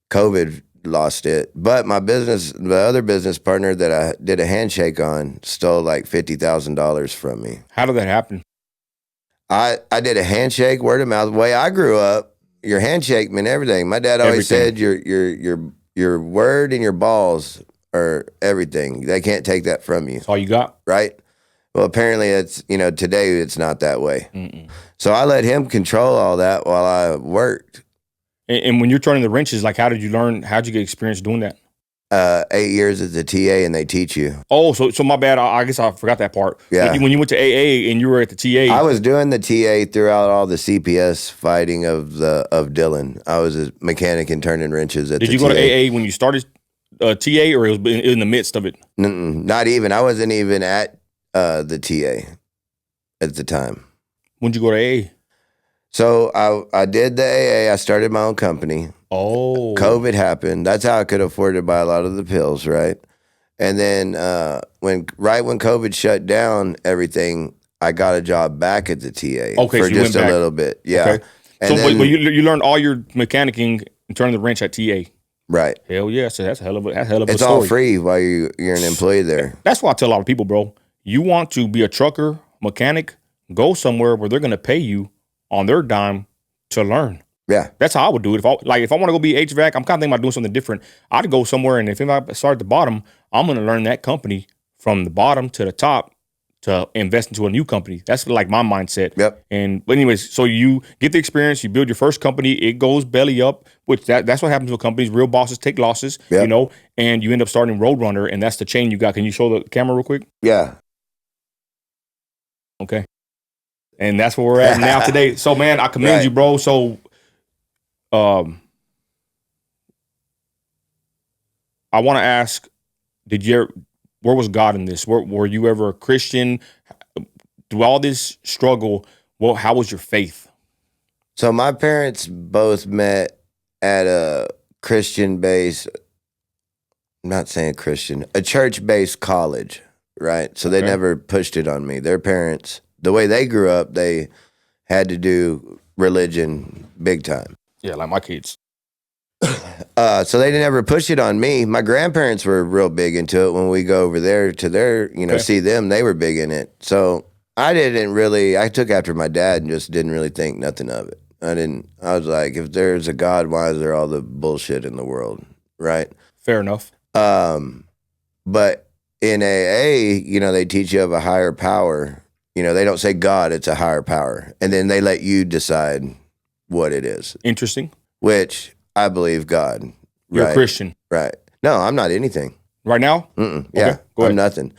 COVID lost it. But the other business partner that I did a handshake on stole like $50,000 from me. How did that happen? I did a handshake, word of mouth. The way I grew up, your handshake meant everything. My dad always said your word and your balls are everything. They can't take that from you. That's all you got? Right? Well, apparently today it's not that way. Mm-mm. So I let him control all that while I worked. And when you're turning the wrenches, like, how'd you get experience doing that? 8 years as a TA, and they teach you. Oh, so my bad. I guess I forgot that part. Yeah. When you went to AA and you were at the TA. I was doing the TA throughout all the CPS fighting of Dylan. I was a mechanic and turning wrenches at the TA. Did you go to AA when you started TA, or it was in the midst of it? Not even. I wasn't even at the TA at the time. When'd you go to AA? So I did the AA. I started my own company. Oh. COVID happened. That's how I could afford to buy a lot of the pills, right? And then when COVID shut down everything, I got a job back at the TA for just a little bit. Yeah. Okay. And so but you learned all your mechanicking and turning the wrench at TA. Right. Hell yeah. So that's a hell of a It's story. all free while you're an employee there. That's why I tell a lot of people, bro, you want to be a trucker, mechanic, go somewhere where they're going to pay you on their dime to learn. Yeah. That's how I would do it. If I want to go be HVAC, I'm kind of thinking about doing something different. I'd go somewhere, and if I start at the bottom, I'm going to learn that company from the bottom to the top to invest into a new company. That's like my mindset. Yep. But anyways, so you get the experience, you build your first company, it goes belly up, which that's what happens with companies. Real bosses take losses, Yep. you know, and you end up starting Roadrunner, and that's the chain you got. Can you show the camera real quick? Yeah. Okay. And that's where we're at now today. So, man, I commend Right. you, bro. So, I want to ask, where was God in this? Were you ever a Christian? Through all this struggle, how was your faith? So my parents both met at a Christian base. I'm not saying Christian, a church-based college, right? So they Okay. never pushed it on me. Their parents, the way they grew up, they had to do religion big time. Yeah, like my kids. So they never pushed it on me. My grandparents were real big into it. When we go over there to their, Okay. see them, they were big in it. So I took after my dad and just didn't really think nothing of it. I was like, if there's a God, why is there all the bullshit in the world? Right. Fair enough. But in AA, they teach you of a higher power. They don't say God, it's a higher power. And then they let you decide what it is, Interesting. which I believe God. You're right? a Christian. Right. No, I'm not anything. Right now? Mm-mm. Yeah, go ahead. I'm nothing.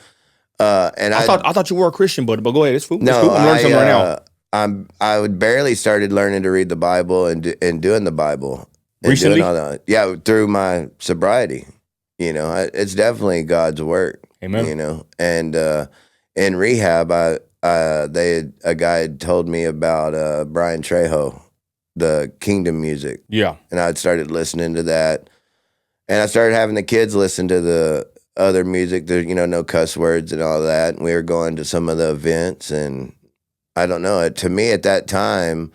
And I thought you were a Christian, but go ahead. It's cool. no, It's cool. I'm learning something right now. I would barely started learning to read the Bible and doing the Bible. And Recently? doing all that. Yeah, through my sobriety. It's definitely God's work. Amen. And in rehab, a guy had told me about Brian Trejo, the Kingdom music. Yeah. And I started listening to that. And I started having the kids listen to the other music, no cuss words and all that. And we were going to some of the events, and I don't know. To me at that time,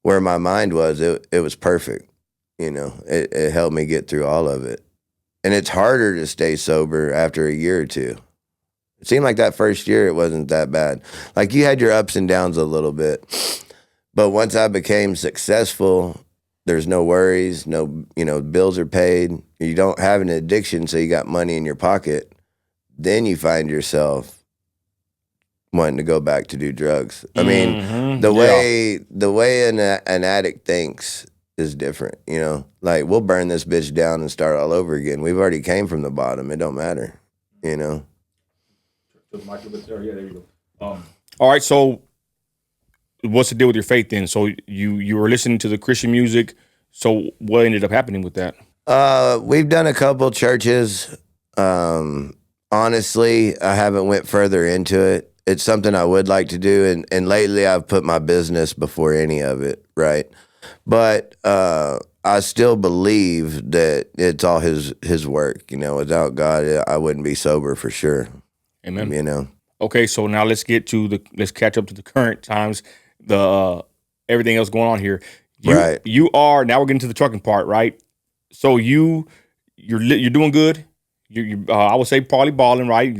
where my mind was, it was perfect. It helped me get through all of it. And it's harder to stay sober after a year or two. It seemed like that first year, it wasn't that bad. Like you had your ups and downs a little bit. But once I became successful, there's no worries, no, bills are paid. You don't have an addiction, so you got money in your pocket. Then you find yourself wanting to go back to do drugs. I mean, the way an addict thinks is different, Like, we'll burn this bitch down and start all over again. We've already came from the bottom. It don't matter, There you go. All right, so what's the deal with your faith then? So you were listening to the Christian music. So what ended up happening with that? We've done a couple churches. Honestly, I haven't went further into it. It's something I would like to do, and lately I've put my business before any of it, right? But I still believe that it's all his work. Without God, I wouldn't be sober for sure. Amen. Okay, so now let's catch up to the current times, everything else going on here. Right. You are now we're getting to the trucking part, right? So you're doing good. I would say probably balling, right?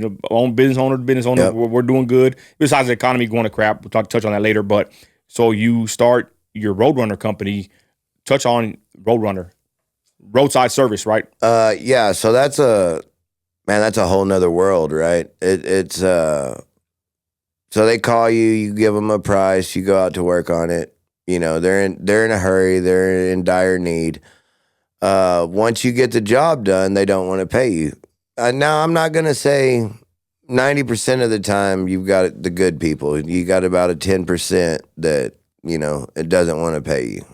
Business owner. Yep. We're doing good. Besides the economy going to crap, we'll touch on that later. But so you start your Roadrunner company. Touch on Roadrunner, roadside service, right? Yeah. So that's a whole nother world, right? It's so they call you, you give them a price, you go out to work on it. They're in a hurry, they're in dire need. Once you get the job done, they don't want to pay you. Now, I'm not going to say 90% of the time you've got the good people. You got about a 10% that, it doesn't want to pay you.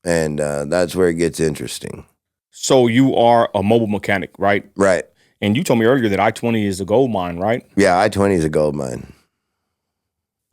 And that's where it gets interesting. So you are a mobile mechanic, right? Right. And you told me earlier that I-20 is a gold mine, right? Yeah, I-20 is a gold mine.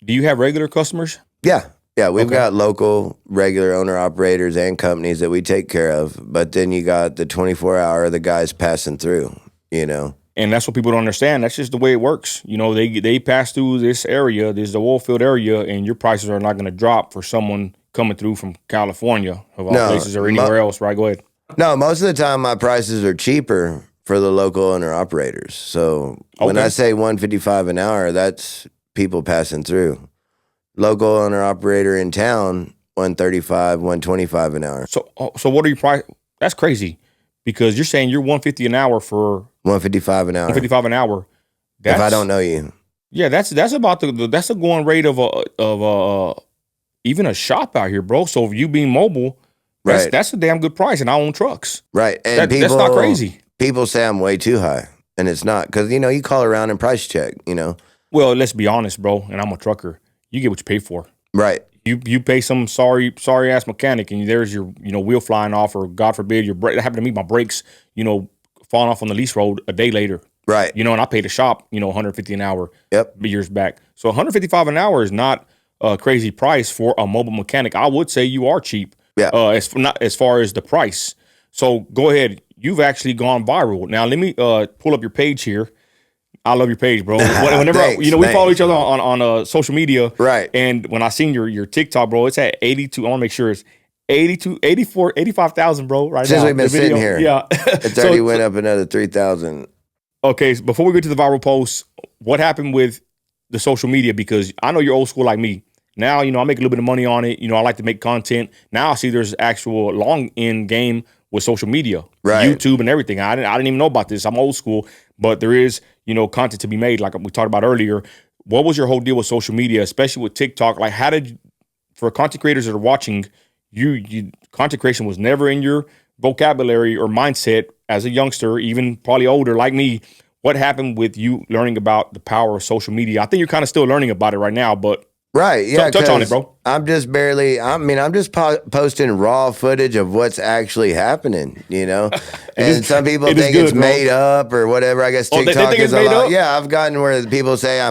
Do you have regular customers? Yeah. Yeah, we've got local, regular owner-operators and companies that we take care of. But then you got the 24-hour, the guys passing through, And that's what people don't understand. That's just the way it works. They pass through this area, this is the oil field area, and your prices are not going to drop for someone coming through from California, of all places, or anywhere else, right? Go ahead. No, most of the time my prices are cheaper for the local owner operators. So when Okay. I say 155 an hour, that's people passing through. Local owner operator in town, 135, 125 an hour. So what are your price? That's crazy because you're saying you're 150 an hour for 155 an hour. 155 an hour. If I don't know you. Yeah, that's about that's the going rate of even a shop out here, bro. So if you being mobile, Right. that's a damn good price, and I own trucks. Right. And That's not crazy. People say I'm way too high, and it's not because you call around and price check. Well, let's be honest, bro. And I'm a trucker. You get what you pay for. Right. You pay some sorry ass mechanic, and there's your wheel flying off, or God forbid your brake. That happened to me. My brakes, falling off on the lease road a day later. Right. And I paid the shop, 150 an hour. Yep. Years back. So 155 an hour is not a crazy price for a mobile mechanic. I would say you are cheap. Yeah. Not as far as the price. So go ahead. You've actually gone viral. Now let me pull up your page here. I love your page, bro. Whenever Thanks, we follow each other on social media, Right. And when I seen your TikTok, bro, it's at 82. I want to make sure it's 82, 84, 85,000, bro. Right Since now, we've been sitting here, yeah, it's already went up another 3,000. Okay, so before we get to the viral posts, what happened with the social media? Because I know you're old school like me. Now, I make a little bit of money on it. I like to make content. Now I see there's actual long end game with social media, Right. YouTube and everything. I didn't even know about this. I'm old school, but there is, content to be made like we talked about earlier. What was your whole deal with social media, especially with TikTok? Like for content creators that are watching, you content creation was never in your vocabulary or mindset as a youngster, even probably older like me. What happened with you learning about the power of social media? I think you're kind of still learning about it right now, but Right. Yeah. touch on it, bro. I'm just barely, I'm just posting raw footage of what's actually happening, And some people think it's made up or whatever. I guess they TikTok think is it's a made lot. up? Yeah. I've gotten where people say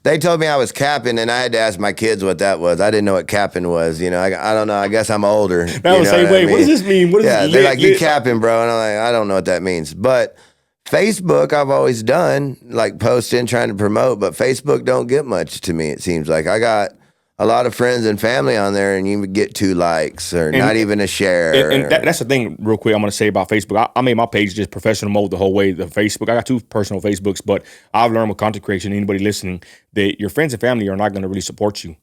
they told me I was capping and I had to ask my kids what that was. I didn't know what capping was. I don't know. I guess I'm older. That was say, wait, what does this mean? What is Yeah. this? They're like, you capping, bro. And I'm like, I don't know what that means. But Facebook, I've always done like posting, trying to promote, but Facebook don't get much to me. It seems like I got a lot of friends and family on there, and you get 2 likes or not even a share. And that's the thing, real quick, I'm going to say about Facebook. I made my page just professional mode the whole way. The Facebook, I got 2 personal Facebooks, but I've learned with content creation, anybody listening, that your friends and family are not going to really support you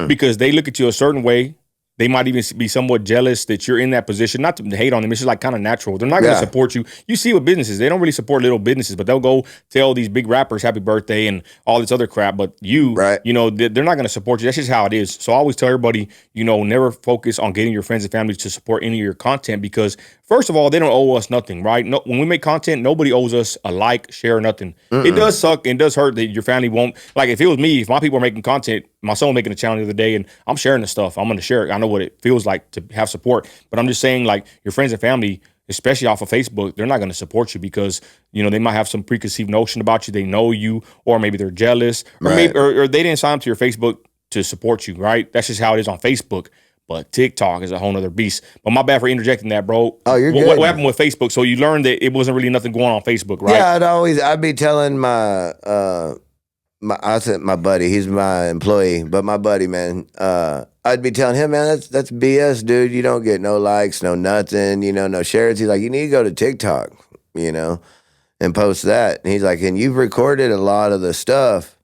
because they look at you a certain way. They might even be somewhat jealous that you're in that position. Not to hate on them. It's just like kind of natural. They're not going to support you. You see with businesses, they don't really support little businesses, but they'll go tell these big rappers happy birthday and all this other crap. But you, Right. they're not going to support you. That's just how it is. So I always tell everybody, never focus on getting your friends and family to support any of your content because first of all, they don't owe us nothing, right? No, when we make content, nobody owes us a like, share, nothing. It does suck and it does hurt that your family won't. Like if it was me, if my people are making content, my son was making a challenge the other day and I'm sharing the stuff. I'm going to share it. I know what it feels like to have support. But I'm just saying like your friends and family, especially off of Facebook, they're not going to support you because, they might have some preconceived notion about you. They know you or maybe they're jealous or maybe or they didn't sign up to your Facebook to support you, right? That's just how it is on Facebook. But TikTok is a whole nother beast. But my bad for interjecting that, bro. Oh, you're good. What happened with Facebook? So you learned that it wasn't really nothing going on Facebook, right? Yeah, I'd be telling I said my buddy, he's my employee, but my buddy, man, I'd be telling him, man, that's BS, dude. You don't get no likes, no nothing, no shares. He's like, you need to go to TikTok, and post that. And he's like, and you've recorded a lot of the stuff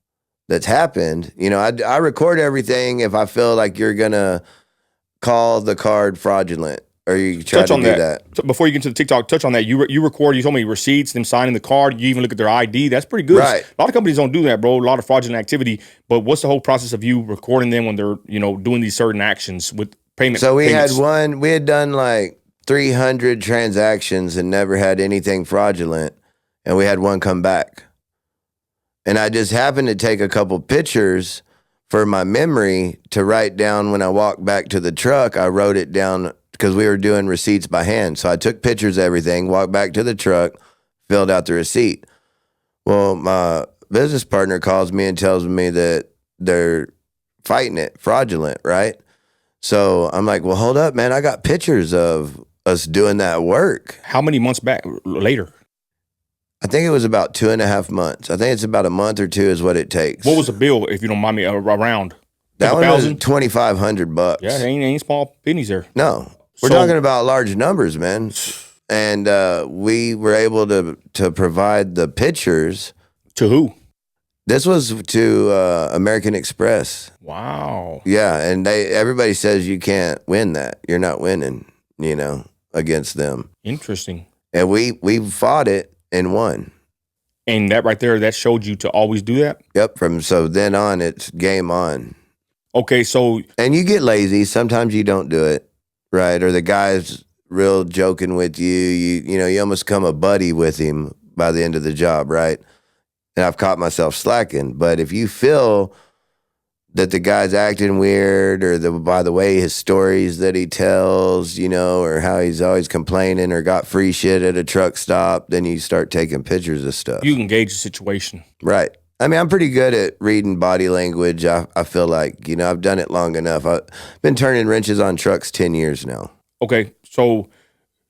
that's happened. I record everything if I feel like you're gonna call the card fraudulent or you try to do that. So before you get to the TikTok, touch on that. You record, you told me receipts, them signing the card. You even look at their ID. That's pretty good. Right. A lot of companies don't do that, bro. A lot of fraudulent activity. But what's the whole process of you recording them when they're, doing these certain actions with payments? So we had done like 300 transactions and never had anything fraudulent. And we had one come back. And I just happened to take a couple pictures for my memory to write down when I walked back to the truck. I wrote it down because we were doing receipts by hand. So I took pictures of everything, walked back to the truck, filled out the receipt. Well, my business partner calls me and tells me that they're fighting it, fraudulent, right? So I'm like, well, hold up, man. I got pictures of us doing that work. How many months back later? I think it was about 2.5 months. I think it's about a month or 2 is what it takes. What was the bill, if you don't mind me, around? That one was $2,500. Yeah, ain't small pennies there. No. We're talking about large numbers, man. And we were able to provide the pictures. To who? This was to American Express. Wow. Yeah, and everybody says you can't win that. You're not winning, against them. Interesting. And we fought it and won. And that right there, that showed you to always do that? Yep. So then on, it's game on. Okay, so... And you get lazy. Sometimes you don't do it, right? Or the guy's real joking with you. You almost become a buddy with him by the end of the job, right? And I've caught myself slacking. But if you feel that the guy's acting weird, or by the way his stories that he tells, or how he's always complaining or got free shit at a truck stop, then you start taking pictures of stuff. You can gauge the situation. Right. I mean, I'm pretty good at reading body language. I feel like, I've done it long enough. I've been turning wrenches on trucks 10 years now. Okay, so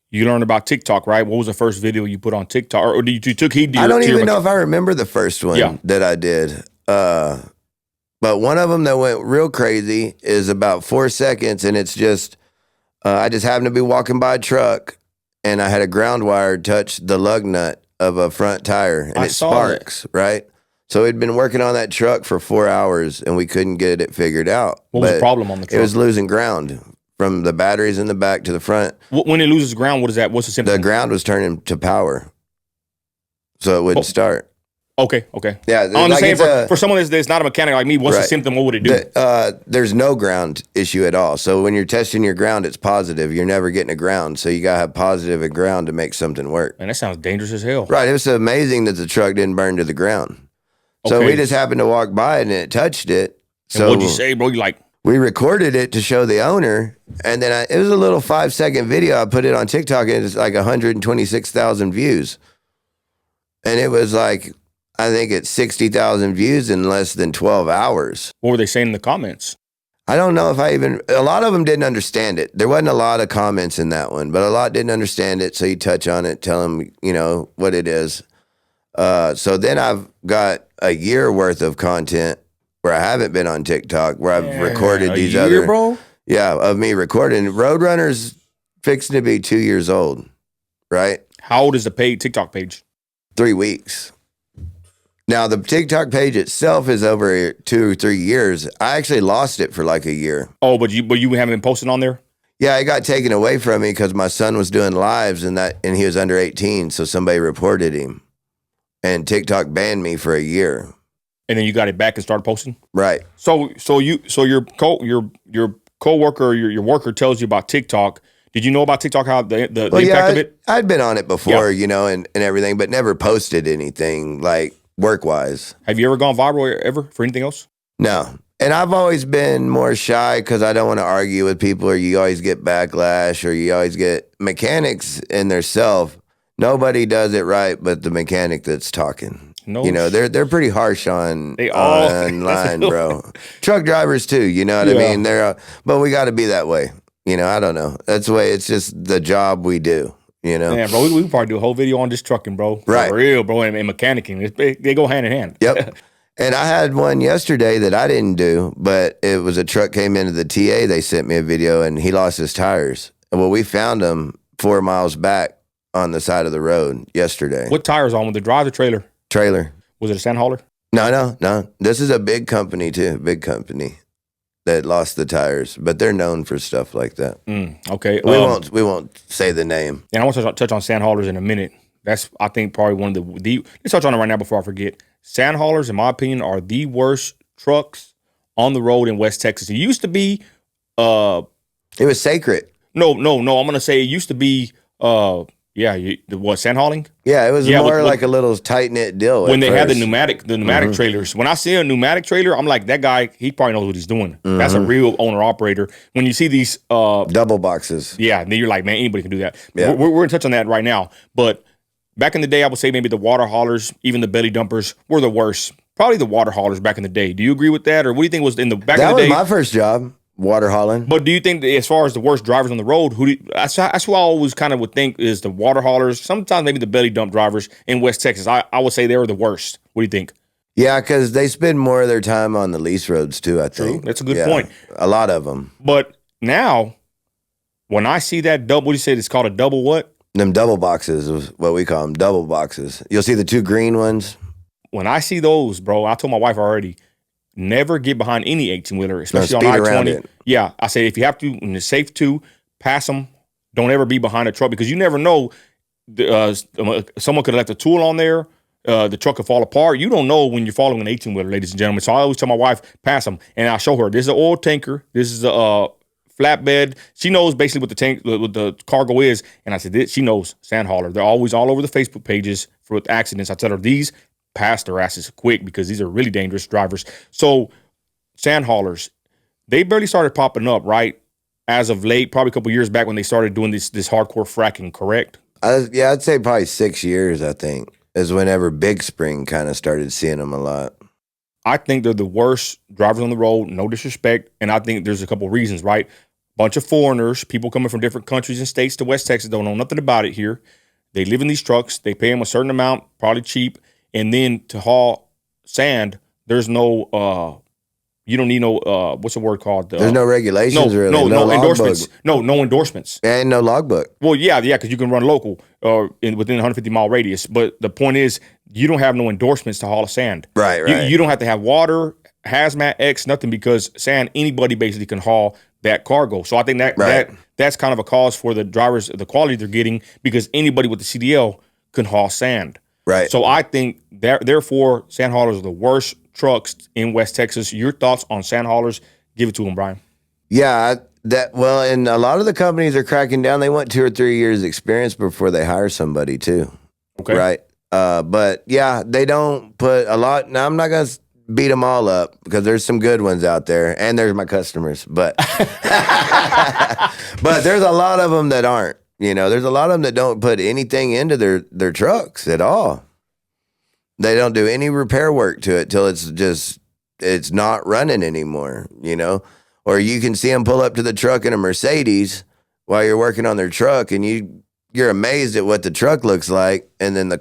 you learned about TikTok, right? What was the first video you put on TikTok? Or you took heed to I don't even know if I remember the first one that I did. But one of them that went real crazy is about 4 seconds, and it's just, I just happened to be walking by a truck, and I had a ground wire touch the lug nut of a front tire, and it sparks, right? So we'd been working on that truck for 4 hours, and we couldn't get it figured out. What was the problem on the truck? It was losing ground from the batteries in the back to the front. When it loses ground, what is that? What's the symptom? The ground was turning to power, so it wouldn't start. Okay. Yeah, I'm just saying for someone that's not a mechanic like me, what's the symptom? What would it do? There's no ground issue at all. So when you're testing your ground, it's positive. You're never getting a ground. So you got to have positive and ground to make something work. Man, that sounds dangerous as hell. Right. It was amazing that the truck didn't burn to the ground. So we just happened to walk by it and it touched it. So and what'd you say, bro? We recorded it to show the owner. And then it was a little 5-second video. I put it on TikTok and it's like 126,000 views. And it was like, I think it's 60,000 views in less than 12 hours. What were they saying in the comments? I don't know if a lot of them didn't understand it. There wasn't a lot of comments in that one, but a lot didn't understand it. So you touch on it, tell them, what it is. So then I've got a year worth of content where I haven't been on TikTok, where I've recorded these other, bro? Yeah, of me recording. Roadrunner's fixing to be 2 years old, right? How old is the paid TikTok page? 3 weeks. Now, the TikTok page itself is over 2 or 3 years. I actually lost it for like a year. Oh, but you haven't been posting on there? Yeah, it got taken away from me because my son was doing lives and he was under 18, so somebody reported him. And TikTok banned me for a year. And then you got it back and started posting? Right. So your coworker or your worker tells you about TikTok. Did you know about TikTok, how the impact of it? I'd been on it before, and everything, but never posted anything like work-wise. Have you ever gone viral ever for anything else? No. And I've always been more shy because I don't want to argue with people, or you always get backlash, or you always get mechanics in their self. Nobody does it right but the mechanic that's talking. No, they're pretty harsh online, bro. Truck drivers too, you know what I mean? But we got to be that way. I don't know. That's the way. It's just the job we do. Yeah, bro. We probably do a whole video on just trucking, bro. Right. For real, bro, and mechanicking. They go hand in hand. Yep. And I had one yesterday that I didn't do, but it was a truck came into the TA. They sent me a video, and he lost his tires. Well, we found him 4 miles back on the side of the road yesterday. What tires on? With the drive or trailer? Trailer. Was it a sand hauler? No. This is a big company too. Big company that lost the tires, but they're known for stuff like that. Okay. We won't say the name. And I want to touch on sand haulers in a minute. That's, I think, probably one of the let's touch on it right now before I forget. Sand haulers, in my opinion, are the worst trucks on the road in West Texas. It used to be it was sacred. No. I'm gonna say it used to be sand hauling? Yeah, it was more like a little tight-knit deal. When they had the pneumatic trailers. When I see a pneumatic trailer, I'm like, that guy, he probably knows what he's doing. That's a real owner-operator. When you see these double boxes. Yeah, then you're like, man, anybody can do that. Yeah. We're going to touch on that right now. But back in the day, I would say maybe the water haulers, even the belly dumpers, were the worst. Probably the water haulers back in the day. Do you agree with that? Or what do you think was in the back in the day? That was my first job. Water hauling. But do you think that as far as the worst drivers on the road, that's who I always kind of would think is the water haulers, sometimes maybe the belly dump drivers in West Texas. I would say they were the worst. What do you think? Yeah, because they spend more of their time on the lease roads too, I think. True. That's a good point. A lot of them. But now, when I see that double, what do you say it's called, a double what? Them double boxes is what we call them, double boxes. You'll see the 2 green ones. When I see those, bro, I told my wife already, never get behind any 18-wheeler, especially on I-20. Yeah, I say if you have to, and it's safe to, pass them. Don't ever be behind a truck because you never know. Someone could have left a tool on there. The truck could fall apart. You don't know when you're following an 18-wheeler, ladies and gentlemen. So I always tell my wife, pass them. And I show her, this is an oil tanker. This is a flatbed. She knows basically what the cargo is. And I said, she knows, sand hauler. They're always all over the Facebook pages for accidents. I tell her, these pass their asses quick because these are really dangerous drivers. So sand haulers, they barely started popping up, right? As of late, probably a couple years back when they started doing this hardcore fracking, correct? I'd say probably 6 years, I think, is whenever Big Spring kind of started seeing them a lot. I think they're the worst drivers on the road, no disrespect, and I think there's a couple reasons, right? Bunch of foreigners, people coming from different countries and states to West Texas, don't know nothing about it here. They live in these trucks. They pay them a certain amount, probably cheap, and then to haul sand, there's no you don't need no what's the word called? There's no regulations, really. No endorsements. No endorsements. And no logbook. Well, yeah, because you can run local within a 150-mile radius. But the point is, you don't have no endorsements to haul sand. Right. You don't have to have water, hazmat, X, nothing, because sand, anybody basically can haul that cargo. So I think that's kind of a cause for the drivers, the quality they're getting, because anybody with the CDL can haul sand. Right. So I think therefore, sand haulers are the worst trucks in West Texas. Your thoughts on sand haulers? Give it to them, Bryan. Yeah, and a lot of the companies are cracking down. They want 2 or 3 years experience before they hire somebody too. Okay. Right. But yeah, they don't put a lot. Now I'm not going to beat them all up because there's some good ones out there and there's my customers, but but there's a lot of them that aren't. There's a lot of them that don't put anything into their trucks at all. They don't do any repair work to it till it's not running anymore, Or you can see them pull up to the truck in a Mercedes while you're working on their truck, and you're amazed at what the truck looks like, and then the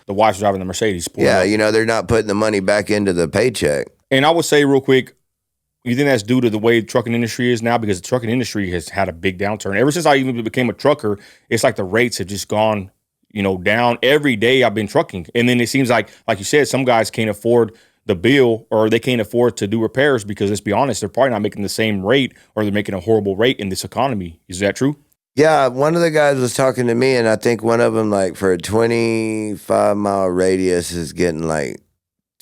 wife's driving the Mercedes. Yeah, they're not putting the money back into the paycheck. And I would say real quick, you think that's due to the way the trucking industry is now? Because the trucking industry has had a big downturn. Ever since I even became a trucker, it's like the rates have just gone, down. Every day I've been trucking. And then it seems like you said, some guys can't afford the bill, or they can't afford to do repairs because, let's be honest, they're probably not making the same rate, or they're making a horrible rate in this economy. Is that true? Yeah, one of the guys was talking to me, and I think one of them, like, for a 25-mile radius is getting like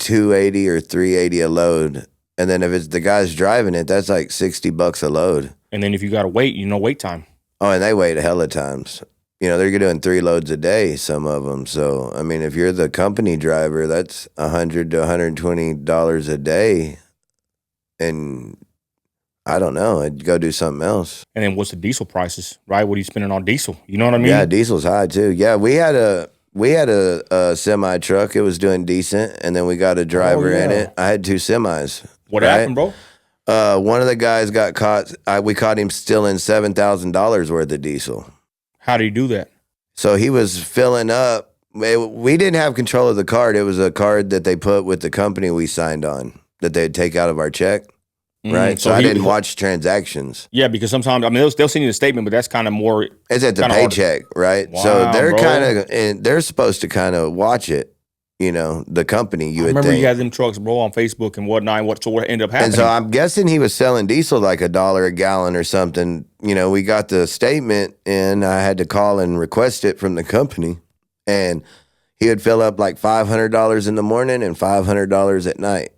$280 or $380 a load. And then if it's the guys driving it, that's like $60 a load. And then if you got to wait, wait time. Oh, and they wait a hell of times. They're doing 3 loads a day, some of them. So, I mean, if you're the company driver, that's $100 to $120 a day. And I don't know, I'd go do something else. And then what's the diesel prices, right? What are you spending on diesel? You know what I mean? Yeah, diesel's high too. Yeah, we had a semi truck. It was doing decent, and then we got a driver in it. I had 2 semis. What happened, bro? One of the guys got caught. We caught him stealing $7,000 worth of diesel. How did he do that? So he was filling up. We didn't have control of the card. It was a card that they put with the company we signed on that they'd take out of our check. Right. So I didn't watch transactions. Yeah, because sometimes, they'll send you a statement, but that's kind of more. It's at the paycheck, right? Wow, so they're supposed to kind of watch it. The company, you would think. You had them trucks, bro, on Facebook and whatnot, and what ended up happening. And so I'm guessing he was selling diesel like $1 a gallon or something. We got the statement, and I had to call and request it from the company. And he would fill up like $500 in the morning and $500 at night.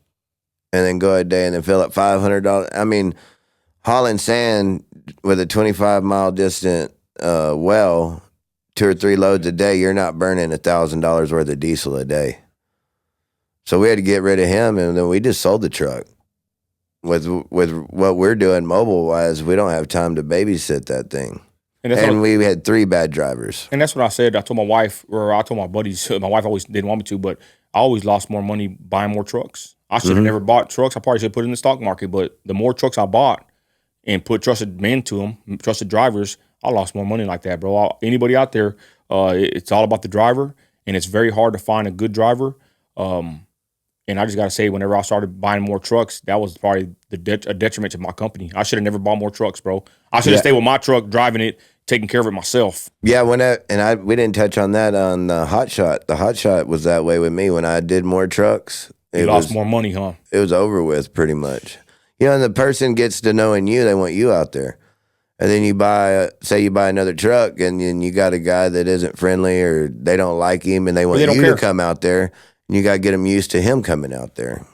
And then go a day and then fill up $500. I mean, hauling sand with a 25-mile distant well, 2 or 3 loads a day, you're not burning $1,000 worth of diesel a day. So we had to get rid of him, and then we just sold the truck. With what we're doing mobile-wise, we don't have time to babysit that thing. And we had 3 bad drivers. And that's what I said. I told my wife, or I told my buddies, my wife always didn't want me to, but I always lost more money buying more trucks. I should have never bought trucks. I probably should have put it in the stock market, but the more trucks I bought and put trusted men to them, trusted drivers, I lost more money like that, bro. Anybody out there, it's all about the driver, and it's very hard to find a good driver. And I just got to say, whenever I started buying more trucks, that was probably a detriment to my company. I should have never bought more trucks, bro. I should have stayed with my truck, driving it, taking care of it myself. Yeah, we didn't touch on that on the hot shot. The hot shot was that way with me when I did more trucks. You lost more money, huh? It was over with pretty much. And the person gets to knowing you, they want you out there. And then say you buy another truck, and then you got a guy that isn't friendly or they don't like him, and they want you to come out there, and you got to get them used to him coming out there.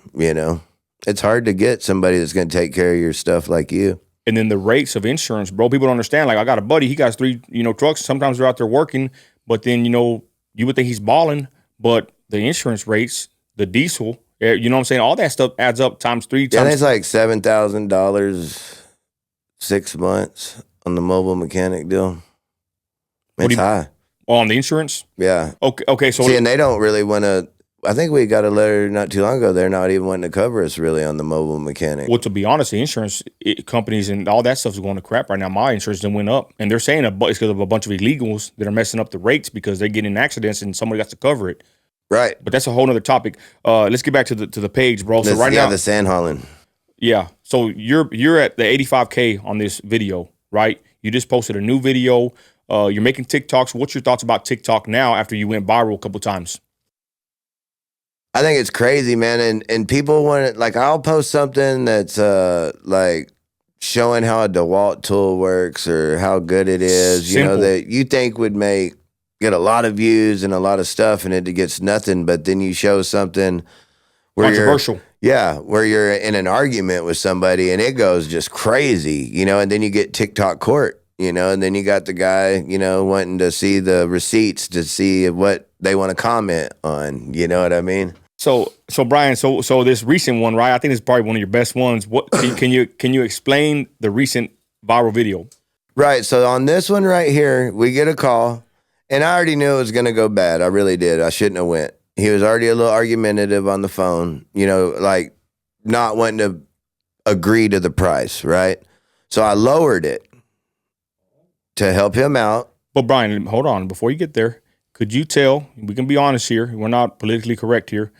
It's hard to get somebody that's going to take care of your stuff like you. And then the rates of insurance, bro, people don't understand. Like, I got a buddy, he got 3, trucks. Sometimes they're out there working, but then, you would think he's balling, but the insurance rates, the diesel, you know what I'm saying? All that stuff adds up times 3 times. Yeah, it's like $7,000 6 months on the mobile mechanic deal. It's high. Oh, on the insurance? Yeah. Okay. So and they don't really want to. I think we got a letter not too long ago. They're not even wanting to cover us really on the mobile mechanic. Well, to be honest, the insurance companies and all that stuff is going to crap right now. My insurance done went up, and they're saying it's because of a bunch of illegals that are messing up the rates because they're getting in accidents and somebody got to cover it. Right. But that's a whole other topic. Let's get back to the page, bro. So now, the sand hauling. Yeah. So you're at the 85K on this video, right? You just posted a new video. You're making TikToks. What's your thoughts about TikTok now after you went viral a couple times? I think it's crazy, man. And people want it. Like, I'll post something that's like showing how a DeWalt tool works or how good it is, Simple. That you think would get a lot of views and a lot of stuff, and it gets nothing. But then you show something where controversial. where you're in an argument with somebody and it goes just crazy, and then you get TikTok court, and then you got the guy, wanting to see the receipts to see what they want to comment on. You know what I mean? So Bryan, so this recent one, right? I think it's probably one of your best ones. What can you explain the recent viral video? Right. So on this one right here, we get a call, and I already knew it was going to go bad. I really did. I shouldn't have went. He was already a little argumentative on the phone, like not wanting to agree to the price, right? So I lowered it to help him out. But Bryan, hold on. Before you get there, could you tell, we can be honest here, we're not politically correct here,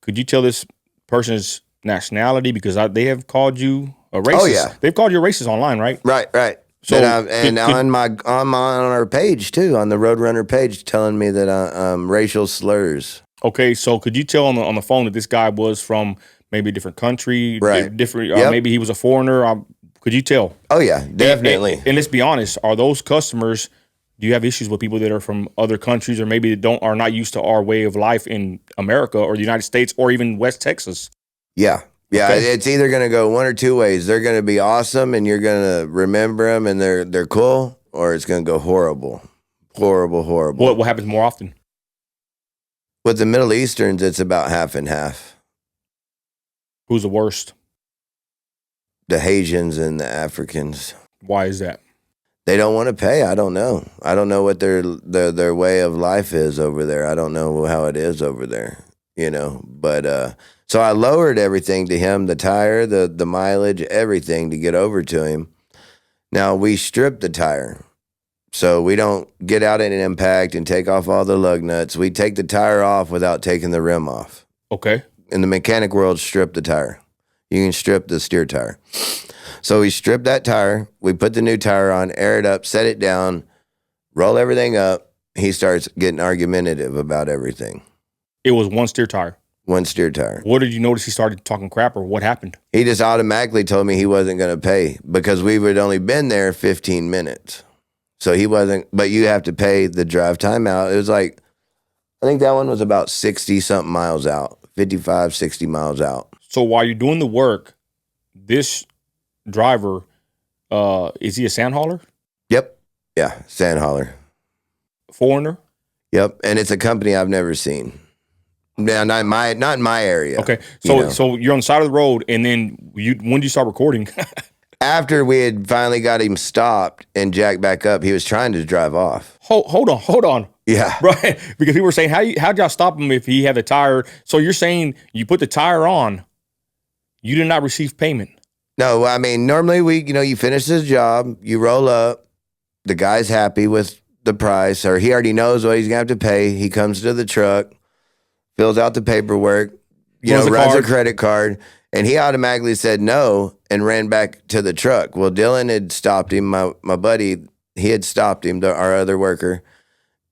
could you tell this person's nationality? Because they have called you a racist. Oh, yeah. They've called you a racist online, right? Right. So on our page too, on the Roadrunner page, telling me that I'm racial slurs. Okay, so could you tell on the phone that this guy was from maybe a different country, right? Different, maybe he was a foreigner. Could you tell? Oh yeah, definitely. And let's be honest, are those customers? Do you have issues with people that are from other countries or maybe are not used to our way of life in America or the United States or even West Texas? Yeah. Okay. It's either going to go one or two ways. They're going to be awesome and you're going to remember them and they're cool, or it's going to go horrible. What happens more often? With the Middle Easterns, it's about half and half. Who's the worst? The Haitians and the Africans. Why is that? They don't want to pay. I don't know. I don't know what their way of life is over there. I don't know how it is over there, But so I lowered everything to him, the tire, the mileage, everything to get over to him. Now we strip the tire. So we don't get out in an impact and take off all the lug nuts. We take the tire off without taking the rim off. Okay. In the mechanic world, strip the tire. You can strip the steer tire. So we strip that tire. We put the new tire on, air it up, set it down, roll everything up. He starts getting argumentative about everything. It was one steer tire. One steer tire. What did you notice? He started talking crap, or what happened? He just automatically told me he wasn't going to pay because we had only been there 15 minutes. So he wasn't, but you have to pay the drive time out. It was like, I think that one was about 60 something miles out, 55, 60 miles out. So while you're doing the work, this driver, is he a sand hauler? Yep. Yeah. Sand hauler. Foreigner? Yep. And it's a company I've never seen. No, not in my area. Okay. So you're on the side of the road, and then when did you start recording? After we had finally got him stopped and jacked back up, he was trying to drive off. Hold on. Yeah. Right. Because people were saying, how'd y'all stop him if he had the tire? So you're saying you put the tire on, you did not receive payment? No, I mean, normally you finish his job, you roll up, the guy's happy with the price, or he already knows what he's going to have to pay. He comes to the truck, fills out the paperwork, runs a credit card, and he automatically said no and ran back to the truck. Well, Dylan had stopped him, my buddy. He had stopped him, our other worker,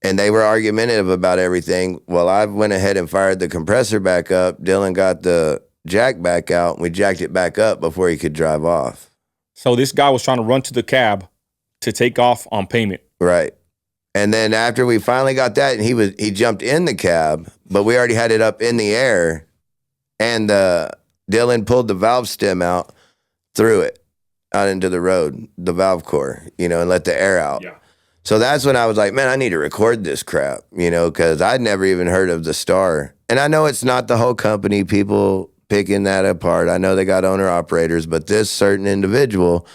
and they were argumentative about everything. Well, I went ahead and fired the compressor back up. Dylan got the jack back out, and we jacked it back up before he could drive off. So this guy was trying to run to the cab to take off on payment. Right. And then after we finally got that, and he jumped in the cab, but we already had it up in the air, and Dylan pulled the valve stem out, threw it out into the road, the valve core, and let the air out. Yeah. So that's when I was like, man, I need to record this crap, because I'd never even heard of the Star. And I know it's not the whole company, people picking that apart. I know they got owner operators, but this certain individual,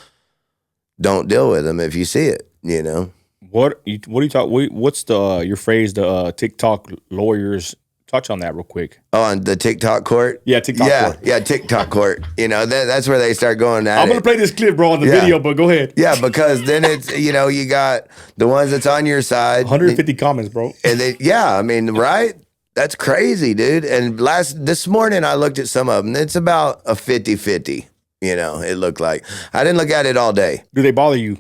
don't deal with them if you see it, What do you talk? What's your phrase? The TikTok lawyers, touch on that real quick. Oh, on the TikTok court? Yeah, TikTok court. Yeah, TikTok court. That's where they start going at I'm going to play this clip, bro, on the video, but go ahead. Yeah, because then it's, you got the ones that's on your side. 150 comments, bro. And right? That's crazy, dude. And this morning I looked at some of them. It's about a 50-50, it looked like. I didn't look at it all day. Do they bother you?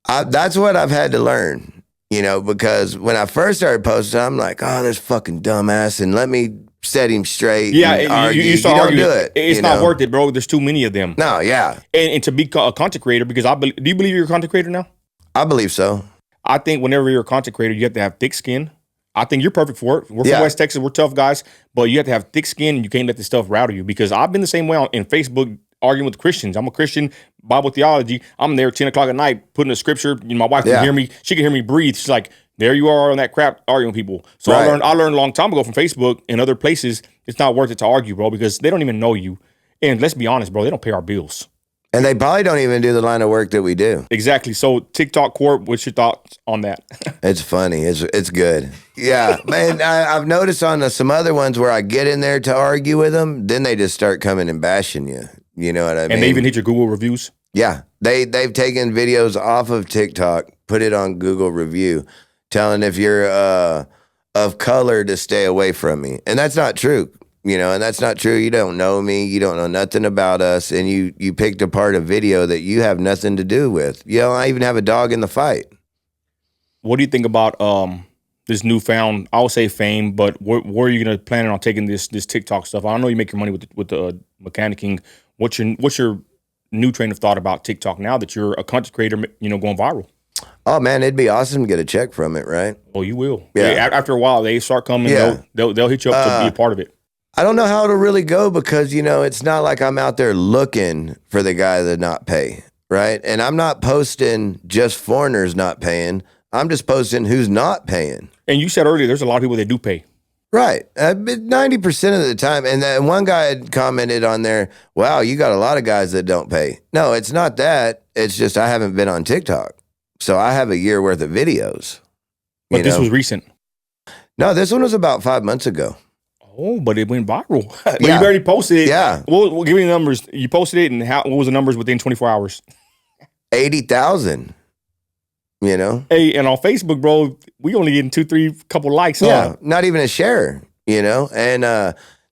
That's what I've had to learn, because when I first started posting, I'm like, oh, this fucking dumbass, and let me set him straight. Yeah, you start arguing. Do it. It's not worth it, bro. There's too many of them. No, yeah. And to be a content creator, because do you believe you're a content creator now? I believe so. I think whenever you're a content creator, you have to have thick skin. I think you're perfect for it. We're from West Texas. We're tough guys, but you have to have thick skin, and you can't let this stuff rattle you, because I've been the same way in Facebook arguing with Christians. I'm a Christian, Bible theology. I'm there 10 o'clock at night putting a scripture. My wife can hear me. She can hear me breathe. She's like, there you are on that crap arguing with people. So I learned a long time ago from Facebook and other places, it's not worth it to argue, bro, because they don't even know you. And let's be honest, bro, they don't pay our bills. And they probably don't even do the line of work that we do. Exactly. So TikTok court, what's your thoughts on that? It's funny. It's good. Yeah, man. I've noticed on some other ones where I get in there to argue with them, then they just start coming and bashing you. You know what I mean? And they even hit your Google reviews? Yeah. They've taken videos off of TikTok, put it on Google review, telling if you're of color to stay away from me. And that's not true. And that's not true. You don't know me. You don't know nothing about us. And you picked apart a video that you have nothing to do with. I even have a dog in the fight. What do you think about this newfound, I'll say fame, but where are you going to plan on taking this TikTok stuff? I know you make your money with the mechanicking. What's your new train of thought about TikTok now that you're a content creator, going viral? Oh man, it'd be awesome to get a check from it, right? Oh, you will. Yeah. After a while, they start coming. Yeah. They'll hit you up to be a part of it. I don't know how it'll really go because, it's not like I'm out there looking for the guy to not pay, right? And I'm not posting just foreigners not paying. I'm just posting who's not paying. And you said earlier, there's a lot of people that do pay. Right. 90% of the time. And then one guy had commented on there, wow, you got a lot of guys that don't pay. No, it's not that. It's just I haven't been on TikTok. So I have a year worth of videos. But this was recent. No, this one was about 5 months ago. Oh, but it went viral. But you already posted it. Yeah. Well, give me the numbers. You posted it, and what was the numbers within 24 hours? 80,000. Hey, and on Facebook, bro, we only getting 2-3 couple likes. Yeah, not even a share. And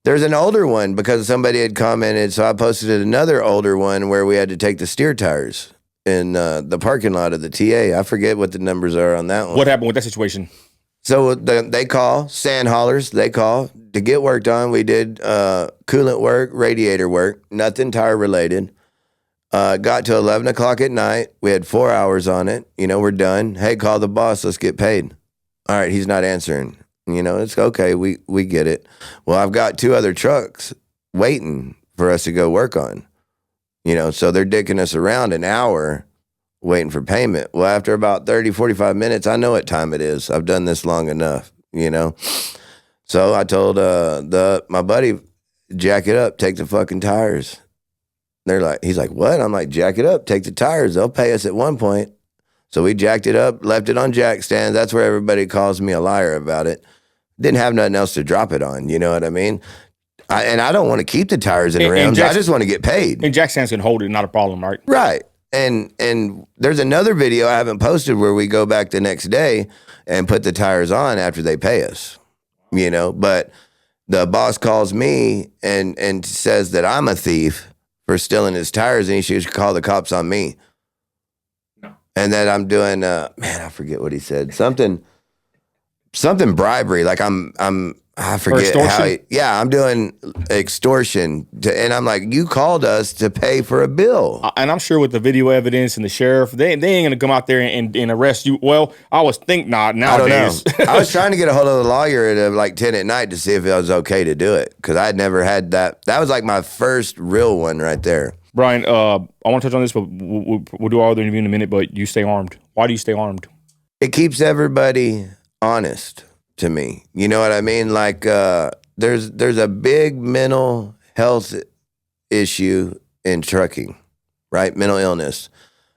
there's an older one because somebody had commented, so I posted another older one where we had to take the steer tires in the parking lot of the TA. I forget what the numbers are on that one. What happened with that situation? So they call, sand haulers, they call to get work done. We did coolant work, radiator work, nothing tire related. Got to 11 o'clock at night. We had 4 hours on it. We're done. Hey, call the boss. Let's get paid. All right, he's not answering. It's okay. We get it. Well, I've got 2 other trucks waiting for us to go work on. So they're dicking us around an hour waiting for payment. Well, after about 30, 45 minutes, I know what time it is. I've done this long enough, So I told my buddy, jack it up, take the fucking tires. He's like, what? I'm like, jack it up, take the tires. They'll pay us at one point. So we jacked it up, left it on jack stands. That's where everybody calls me a liar about it. Didn't have nothing else to drop it on. You know what I mean? I don't want to keep the tires in rims. I just want to get paid. And jack stands can hold it, not a problem, right? Right. And there's another video I haven't posted where we go back the next day and put the tires on after they pay us, but the boss calls me and says that I'm a thief for stealing his tires and he should call the cops on me. No. and that I'm doing, man, I forget what he said. Something bribery. Like I forget how. I'm doing extortion, and I'm like, you called us to pay for a bill, and I'm sure with the video evidence and the sheriff, they ain't gonna come out there and arrest you. Well, I was think not nowadays. I don't know. I was trying to get a hold of the lawyer at like 10 at night to see if it was okay to do it because I'd never had that. That was like my first real one right there. Bryan, I want to touch on this, but we'll do our other interview in a minute. But you stay armed. Why do you stay armed? It keeps everybody honest. To me, you know what I mean? Like, there's a big mental health issue in trucking, right? Mental illness.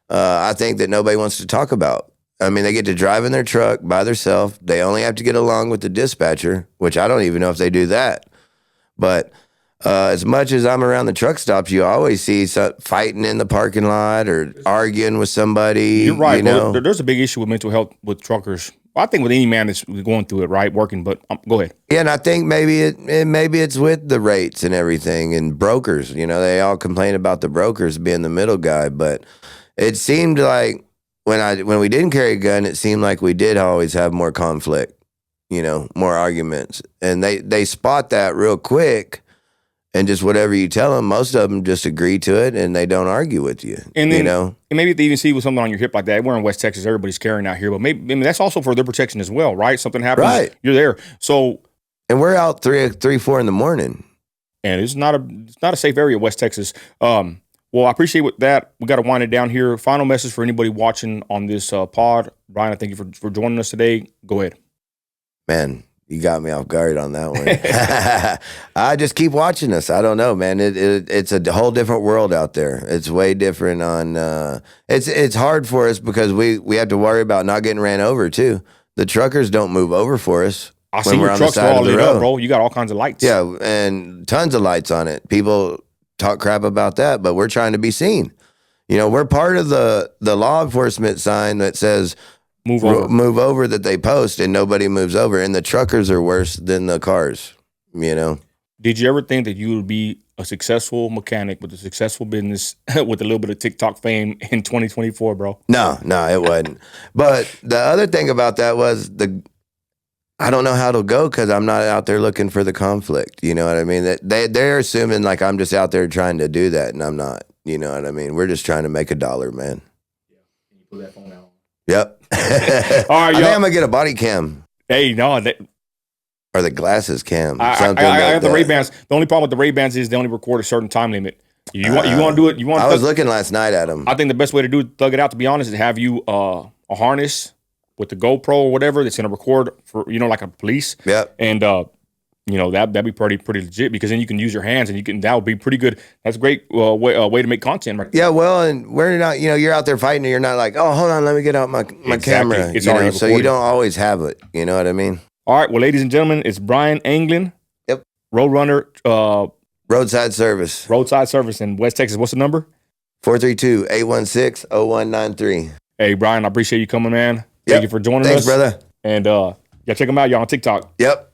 I think that nobody wants to talk about. I mean, they get to drive in their truck by themselves. They only have to get along with the dispatcher, which I don't even know if they do that. But as much as I'm around the truck stops, you always see fighting in the parking lot or arguing with somebody. You're right. You know? There's a big issue with mental health with truckers. I think with any man that's going through it, right, working. But go ahead. Yeah, and I think maybe it's with the rates and everything and brokers. You know, they all complain about the brokers being the middle guy, but it seemed like when we didn't carry a gun, it seemed like we did always have more conflict. You know, more arguments, and they spot that real quick. And just whatever you tell them, most of them just agree to it, and they don't argue with you. And then, you know, and maybe if they even see with something on your hip like that, we're in West Texas, everybody's carrying out here, but maybe that's also for their protection as well, right? Something happens, right? You're there, so and we're out 4 in the morning, and it's not a safe area, West Texas. Well, I appreciate with that. We got to wind it down here. Final message for anybody watching on this pod, Bryan. I thank you for joining us today. Go ahead, man. You got me off guard on that one. I just keep watching us. I don't know, man. It's a whole different world out there. It's way different on. It's hard for us because we have to worry about not getting ran over too. The truckers don't move over for us. I see your trucks are all lit up, bro. You got all kinds of lights. Yeah, and tons of lights on it. People talk crap about that, but we're trying to be seen. You know, we're part of the law enforcement sign that says. Move over that they post, and nobody moves over. And the truckers are worse than the cars, you know. Did you ever think that you would be a successful mechanic with a successful business with a little bit of TikTok fame in 2024, bro? No, it wasn't. But the other thing about that was I don't know how it'll go because I'm not out there looking for the conflict. You know what I mean? They're assuming like I'm just out there trying to do that, and I'm not. You know what I mean? We're just trying to make $1, man. Yeah. Can you pull that phone out? Yep. All right, I think I'm gonna get a body cam. Hey, no, or the glasses cam. I got the Ray-Bans. The only problem with the Ray-Bans is they only record a certain time limit. You want to do it? I was looking last night at them. I think the best way to do it, thug it out, to be honest, is have you a harness with the GoPro or whatever that's gonna record for like a police. Yep. And that'd be pretty legit because then you can use your hands and that would be pretty good. That's a great way to make content, right? Yeah, well, and we're not, you're out there fighting and you're not like, oh, hold on, let me get out my camera. It's already recorded. So you don't always have it. You know what I mean? All right, well, ladies and gentlemen, it's Bryan Anglin. Yep. Roadrunner. Roadside service. Roadside service in West Texas. What's the number? 432-816-0193. Hey, Bryan, I appreciate you coming, man. Yep. Thank you for joining us. Thanks, brother. And check them out, y'all, on TikTok. Yep.